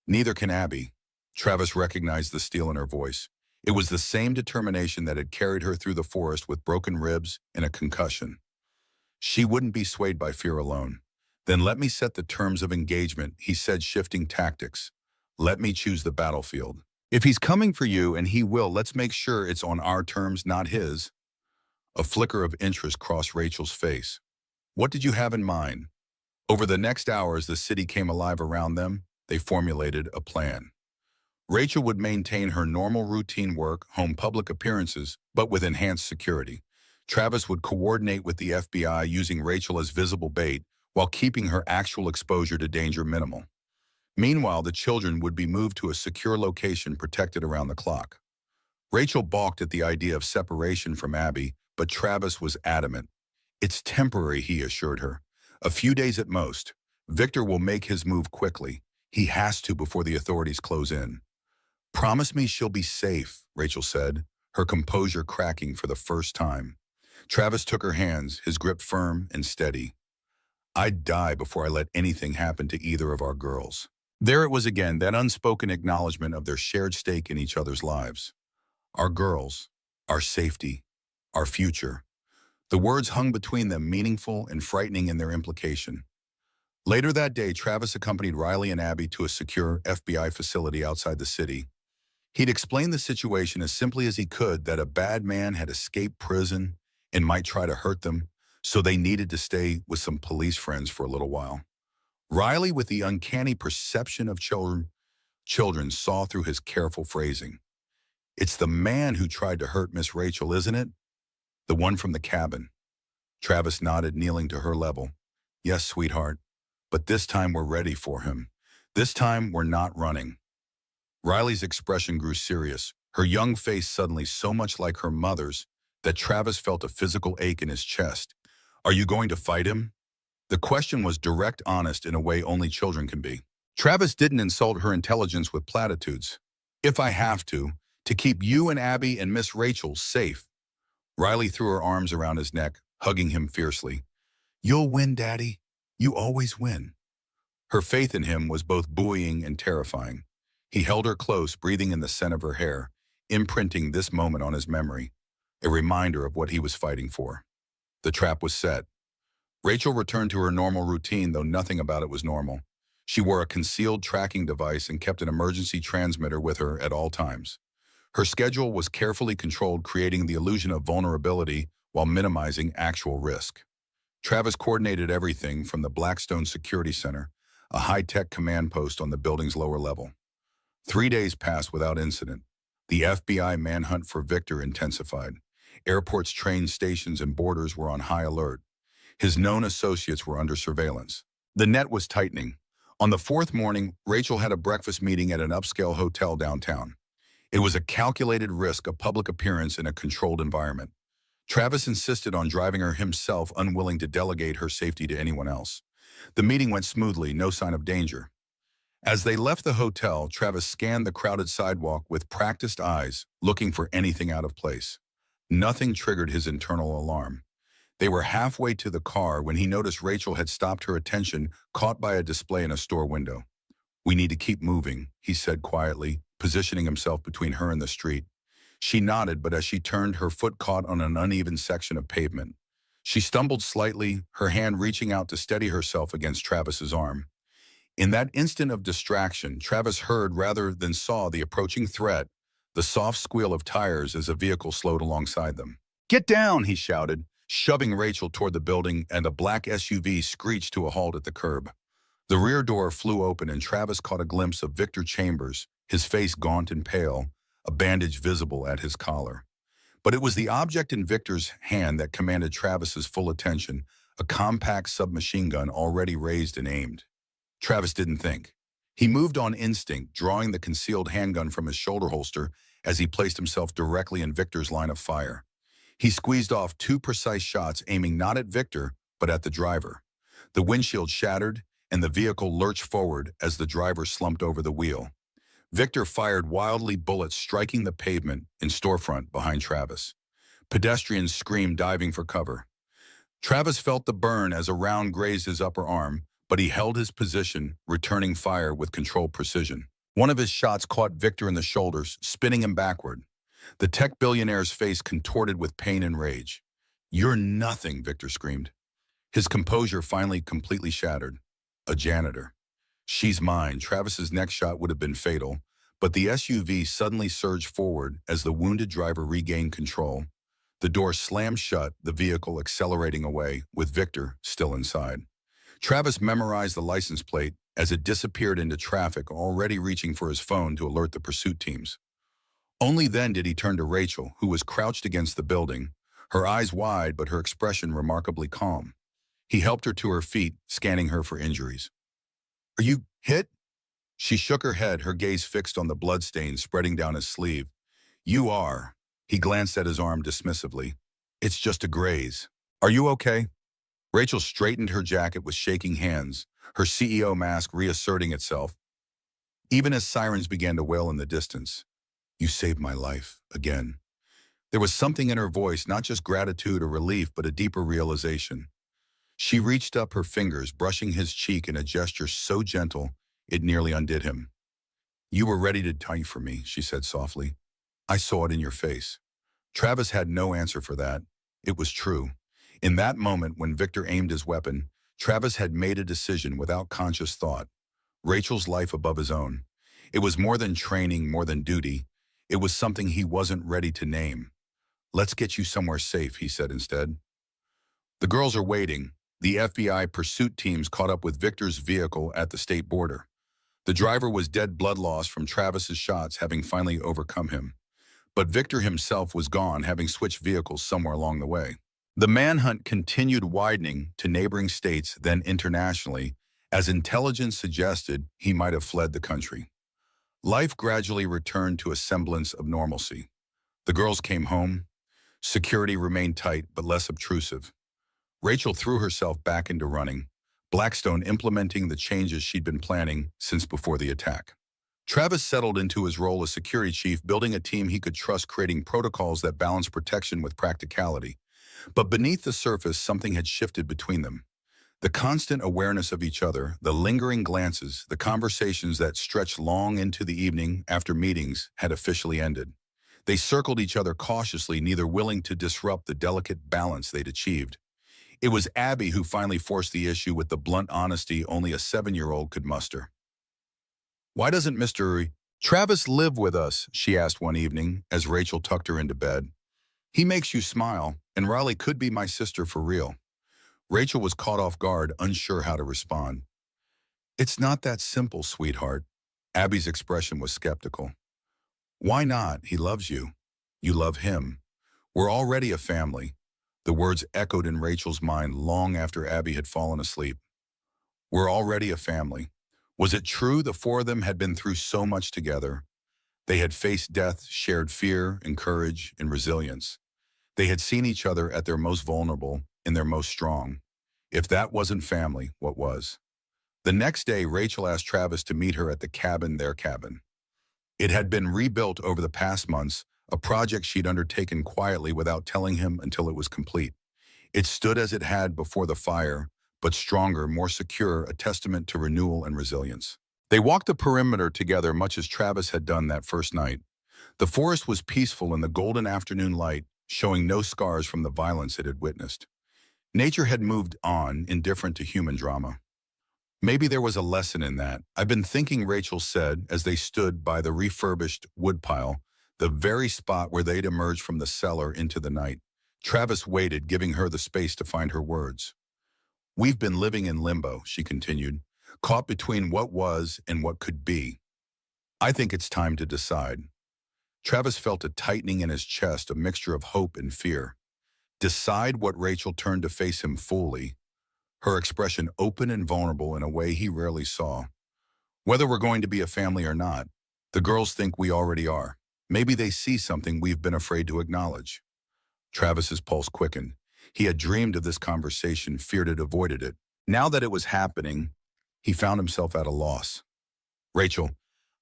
"Neither can Abby." Travis recognized the steel in her voice. It was the same determination that had carried her through the forest with broken ribs and a concussion. She wouldn't be swayed by fear alone. "Then let me set the terms of engagement," he said, shifting tactics. "Let me choose the battlefield. If he's coming for you, and he will, let's make sure it's on our terms, not his." A flicker of interest crossed Rachel's face. "What did you have in mind?" Over the next hour, as the city came alive around them, they formulated a plan. Rachel would maintain her normal routine work, home, public appearances, but with enhanced security. Travis would coordinate with the FBI, using Rachel as visible bait while keeping her actual exposure to danger minimal. Meanwhile, the children would be moved to a secure location protected around the clock. Rachel balked at the idea of separation from Abby, but Travis was adamant. It's temporary, he assured her. A few days at most. Victor will make his move quickly. He has to before the authorities close in. Promise me she'll be safe, Rachel said, her composure cracking for the first time. Travis took her hands, his grip firm and steady. I'd die before I let anything happen to either of our girls. There it was again, that unspoken acknowledgement of their shared stake in each other's lives. Our girls, our safety, our future. The words hung between them, meaningful and frightening in their implication. Later that day, Travis accompanied Riley and Abby to a secure FBI facility outside the city. He'd explained the situation as simply as he could, that a bad man had escaped prison and might try to hurt them, so they needed to stay with some police friends for a little while. Riley, with the uncanny perception of children, saw through his careful phrasing. It's the man who tried to hurt Miss Rachel, isn't it? The one from the cabin. Travis nodded, kneeling to her level. Yes, sweetheart, but this time we're ready for him. This time we're not running. Riley's expression grew serious, her young face suddenly so much like her mother's that Travis felt a physical ache in his chest. Are you going to fight him? The question was direct, honest, in a way only children can be. Travis didn't insult her intelligence with platitudes. If I have to keep you and Abby and Miss Rachel safe. Riley threw her arms around his neck, hugging him fiercely. You'll win, Daddy. You always win. Her faith in him was both buoying and terrifying. He held her close, breathing in the scent of her hair, imprinting this moment on his memory, a reminder of what he was fighting for. The trap was set. Rachel returned to her normal routine, though nothing about it was normal. She wore a concealed tracking device and kept an emergency transmitter with her at all times. Her schedule was carefully controlled, creating the illusion of vulnerability while minimizing actual risk. Travis coordinated everything from the Blackstone Security Center, a high-tech command post on the building's lower level. 3 days passed without incident. The FBI manhunt for Victor intensified. Airports, train stations, and borders were on high alert. His known associates were under surveillance. The net was tightening. On the fourth morning, Rachel had a breakfast meeting at an upscale hotel downtown. It was a calculated risk, a public appearance in a controlled environment. Travis insisted on driving her himself, unwilling to delegate her safety to anyone else. The meeting went smoothly, no sign of danger. As they left the hotel, Travis scanned the crowded sidewalk with practiced eyes, looking for anything out of place. Nothing triggered his internal alarm. They were halfway to the car when he noticed Rachel had stopped, her attention caught by a display in a store window. We need to keep moving, he said quietly, positioning himself between her and the street. She nodded, but as she turned, her foot caught on an uneven section of pavement. She stumbled slightly, her hand reaching out to steady herself against Travis's arm. In that instant of distraction, Travis heard rather than saw the approaching threat, the soft squeal of tires as a vehicle slowed alongside them. Get down, he shouted, shoving Rachel toward the building, and a black SUV screeched to a halt at the curb. The rear door flew open and Travis caught a glimpse of Victor Chambers, his face gaunt and pale, a bandage visible at his collar. But it was the object in Victor's hand that commanded Travis's full attention, a compact submachine gun already raised and aimed. Travis didn't think. He moved on instinct, drawing the concealed handgun from his shoulder holster as he placed himself directly in Victor's line of fire. He squeezed off 2 precise shots, aiming not at Victor, but at the driver. The windshield shattered, and the vehicle lurched forward as the driver slumped over the wheel. Victor fired wildly, bullets striking the pavement and storefront behind Travis. Pedestrians screamed, diving for cover. Travis felt the burn as a round grazed his upper arm, but he held his position, returning fire with controlled precision. One of his shots caught Victor in the shoulders, spinning him backward. The tech billionaire's face contorted with pain and rage. You're nothing, Victor screamed. His composure finally completely shattered. A janitor. She's mine. Travis's next shot would have been fatal, but the SUV suddenly surged forward as the wounded driver regained control. The door slammed shut, the vehicle accelerating away, with Victor still inside. Travis memorized the license plate as it disappeared into traffic, already reaching for his phone to alert the pursuit teams. Only then did he turn to Rachel, who was crouched against the building, her eyes wide but her expression remarkably calm. He helped her to her feet, scanning her for injuries. Are you hit? She shook her head, her gaze fixed on the bloodstains spreading down his sleeve. You are. He glanced at his arm dismissively. It's just a graze. Are you okay? Rachel straightened her jacket with shaking hands, her CEO mask reasserting itself, even as sirens began to wail in the distance. You saved my life, again. There was something in her voice, not just gratitude or relief, but a deeper realization. She reached up her fingers, brushing his cheek in a gesture so gentle it nearly undid him. You were ready to die for me, she said softly. I saw it in your face. Travis had no answer for that. It was true. In that moment when Victor aimed his weapon, Travis had made a decision without conscious thought. Rachel's life above his own. It was more than training, more than duty. It was something he wasn't ready to name. Let's get you somewhere safe, he said instead. The girls are waiting. The FBI pursuit teams caught up with Victor's vehicle at the state border. The driver was dead blood loss from Travis's shots, having finally overcome him. But Victor himself was gone, having switched vehicles somewhere along the way. The manhunt continued widening to neighboring states, then internationally, as intelligence suggested he might have fled the country. Life gradually returned to a semblance of normalcy. The girls came home. Security remained tight but less obtrusive. Rachel threw herself back into running, Blackstone implementing the changes she'd been planning since before the attack. Travis settled into his role as security chief, building a team he could trust, creating protocols that balanced protection with practicality. But beneath the surface, something had shifted between them. The constant awareness of each other, the lingering glances, the conversations that stretched long into the evening after meetings had officially ended. They circled each other cautiously, neither willing to disrupt the delicate balance they'd achieved. It was Abby who finally forced the issue with the blunt honesty only a 7-year-old could muster. Why doesn't Mr. Travis live with us? She asked one evening as Rachel tucked her into bed. He makes you smile, and Riley could be my sister for real. Rachel was caught off guard, unsure how to respond. It's not that simple, sweetheart. Abby's expression was skeptical. Why not? He loves you. You love him. We're already a family. The words echoed in Rachel's mind long after Abby had fallen asleep. We're already a family. Was it true the four of them had been through so much together? They had faced death, shared fear and courage and resilience. They had seen each other at their most vulnerable, in their most strong. If that wasn't family, what was? The next day, Rachel asked Travis to meet her at the cabin, their cabin. It had been rebuilt over the past months, a project she'd undertaken quietly without telling him until it was complete. It stood as it had before the fire, but stronger, more secure, a testament to renewal and resilience. They walked the perimeter together much as Travis had done that first night. The forest was peaceful in the golden afternoon light, showing no scars from the violence it had witnessed. Nature had moved on, indifferent to human drama. Maybe there was a lesson in that. I've been thinking, Rachel said, as they stood by the refurbished woodpile, the very spot where they'd emerged from the cellar into the night. Travis waited, giving her the space to find her words. We've been living in limbo, she continued, caught between what was and what could be. I think it's time to decide. Travis felt a tightening in his chest, a mixture of hope and fear. Decide what? Rachel turned to face him fully, her expression open and vulnerable in a way he rarely saw. Whether we're going to be a family or not, the girls think we already are. Maybe they see something we've been afraid to acknowledge. Travis's pulse quickened. He had dreamed of this conversation, feared it, avoided it. Now that it was happening, he found himself at a loss. Rachel,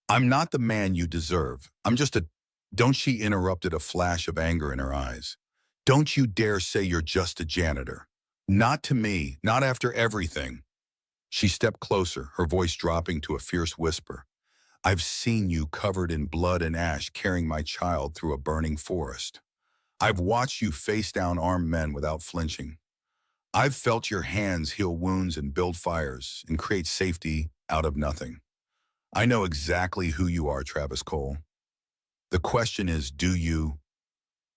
I'm not the man you deserve. I'm just a... Don't, she interrupted, a flash of anger in her eyes. Don't you dare say you're just a janitor. Not to me, not after everything. She stepped closer, her voice dropping to a fierce whisper. I've seen you covered in blood and ash carrying my child through a burning forest. I've watched you face down armed men without flinching. I've felt your hands heal wounds and build fires and create safety out of nothing. I know exactly who you are, Travis Cole. The question is, do you?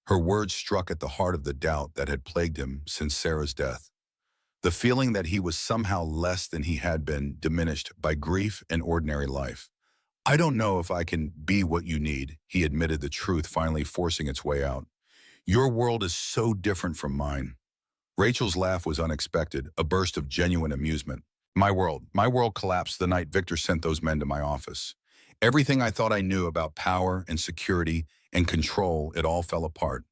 Her words struck at the heart of the doubt that had plagued him since Sarah's death. The feeling that he was somehow less than he had been, diminished by grief and ordinary life. I don't know if I can be what you need, he admitted, the truth finally forcing its way out. Your world is so different from mine. Rachel's laugh was unexpected, a burst of genuine amusement. My world collapsed the night Victor sent those men to my office. Everything I thought I knew about power and security and control, it all fell apart.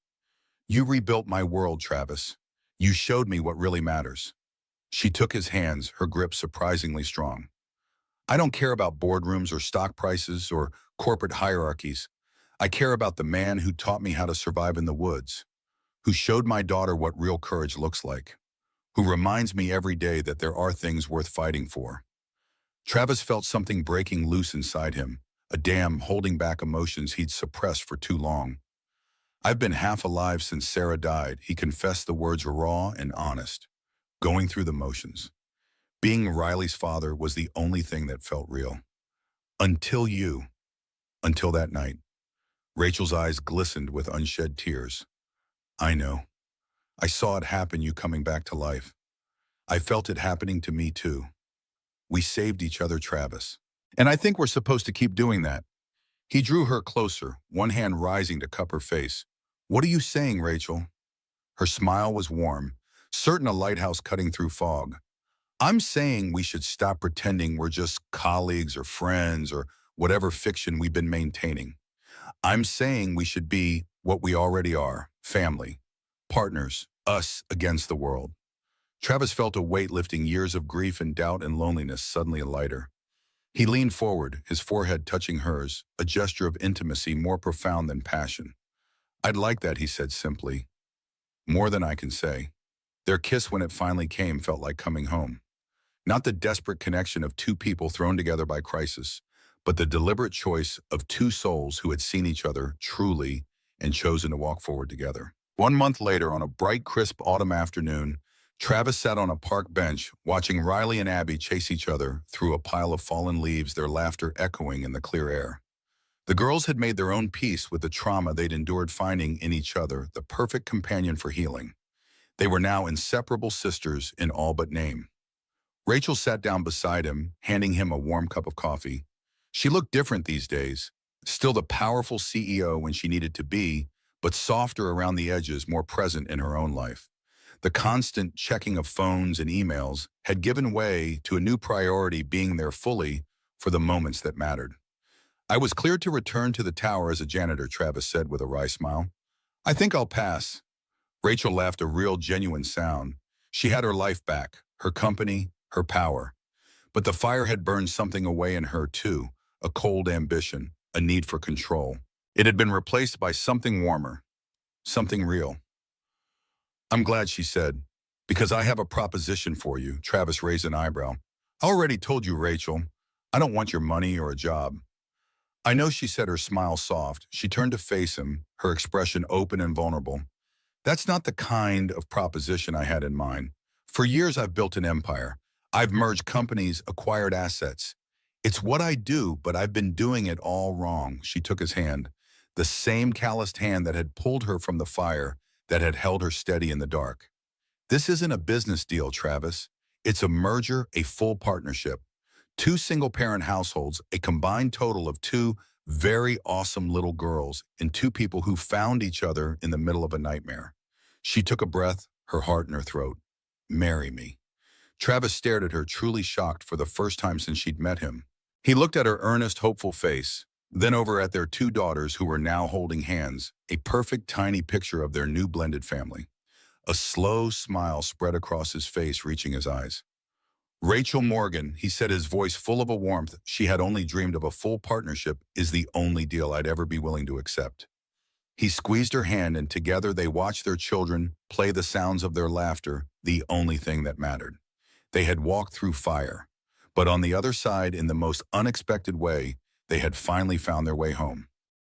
You rebuilt my world, Travis. You showed me what really matters. She took his hands, her grip surprisingly strong. I don't care about boardrooms or stock prices or corporate hierarchies. I care about the man who taught me how to survive in the woods, who showed my daughter what real courage looks like, who reminds me every day that there are things worth fighting for. Travis felt something breaking loose inside him, a dam holding back emotions he'd suppressed for too long. I've been half alive since Sarah died. He confessed, the words raw and honest, going through the motions. Being Riley's father was the only thing that felt real. Until you, until that night. Rachel's eyes glistened with unshed tears. I know. I saw it happen, you coming back to life. I felt it happening to me too. We saved each other, Travis. And I think we're supposed to keep doing that. He drew her closer, one hand rising to cup her face. What are you saying, Rachel? Her smile was warm, certain a lighthouse cutting through fog. I'm saying we should stop pretending we're just colleagues or friends or whatever fiction we've been maintaining. I'm saying we should be what we already are, family, partners, us against the world. Travis felt a weight lifting, years of grief and doubt and loneliness suddenly lighter. He leaned forward, his forehead touching hers, a gesture of intimacy more profound than passion. I'd like that, he said simply. More than I can say. Their kiss, when it finally came, felt like coming home. Not the desperate connection of two people thrown together by crisis, but the deliberate choice of two souls who had seen each other truly and chosen to walk forward together. 1 month later, on a bright, crisp autumn afternoon, Travis sat on a park bench, watching Riley and Abby chase each other through a pile of fallen leaves, their laughter echoing in the clear air. The girls had made their own peace with the trauma they'd endured, finding in each other the perfect companion for healing. They were now inseparable sisters in all but name. Rachel sat down beside him, handing him a warm cup of coffee. She looked different these days, still the powerful CEO when she needed to be, but softer around the edges, more present in her own life. The constant checking of phones and emails had given way to a new priority, being there fully for the moments that mattered. I was cleared to return to the tower as a janitor, Travis said with a wry smile. I think I'll pass. Rachel laughed, a real, genuine sound. She had her life back, her company, her power. But the fire had burned something away in her too, a cold ambition, a need for control. It had been replaced by something warmer, something real. I'm glad, she said, because I have a proposition for you. Travis raised an eyebrow. I already told you, Rachel. I don't want your money or a job. I know, she said, her smile soft. She turned to face him, her expression open and vulnerable. That's not the kind of proposition I had in mind. For years, I've built an empire. I've merged companies, acquired assets. It's what I do, but I've been doing it all wrong. She took his hand, the same calloused hand that had pulled her from the fire, that had held her steady in the dark. This isn't a business deal, Travis. It's a merger, a full partnership. Two single-parent households, a combined total of two very awesome little girls, and two people who found each other in the middle of a nightmare. She took a breath, her heart in her throat. Marry me. Travis stared at her, truly shocked, for the first time since she'd met him. He looked at her earnest, hopeful face, then over at their two daughters who were now holding hands, a perfect tiny picture of their new blended family. A slow smile spread across his face, reaching his eyes. Rachel Morgan, he said, his voice full of a warmth she had only dreamed of, a full partnership is the only deal I'd ever be willing to accept. He squeezed her hand, and together they watched their children play, the sounds of their laughter, the only thing that mattered. They had walked through fire, but on the other side, in the most unexpected way, they had finally found their way home.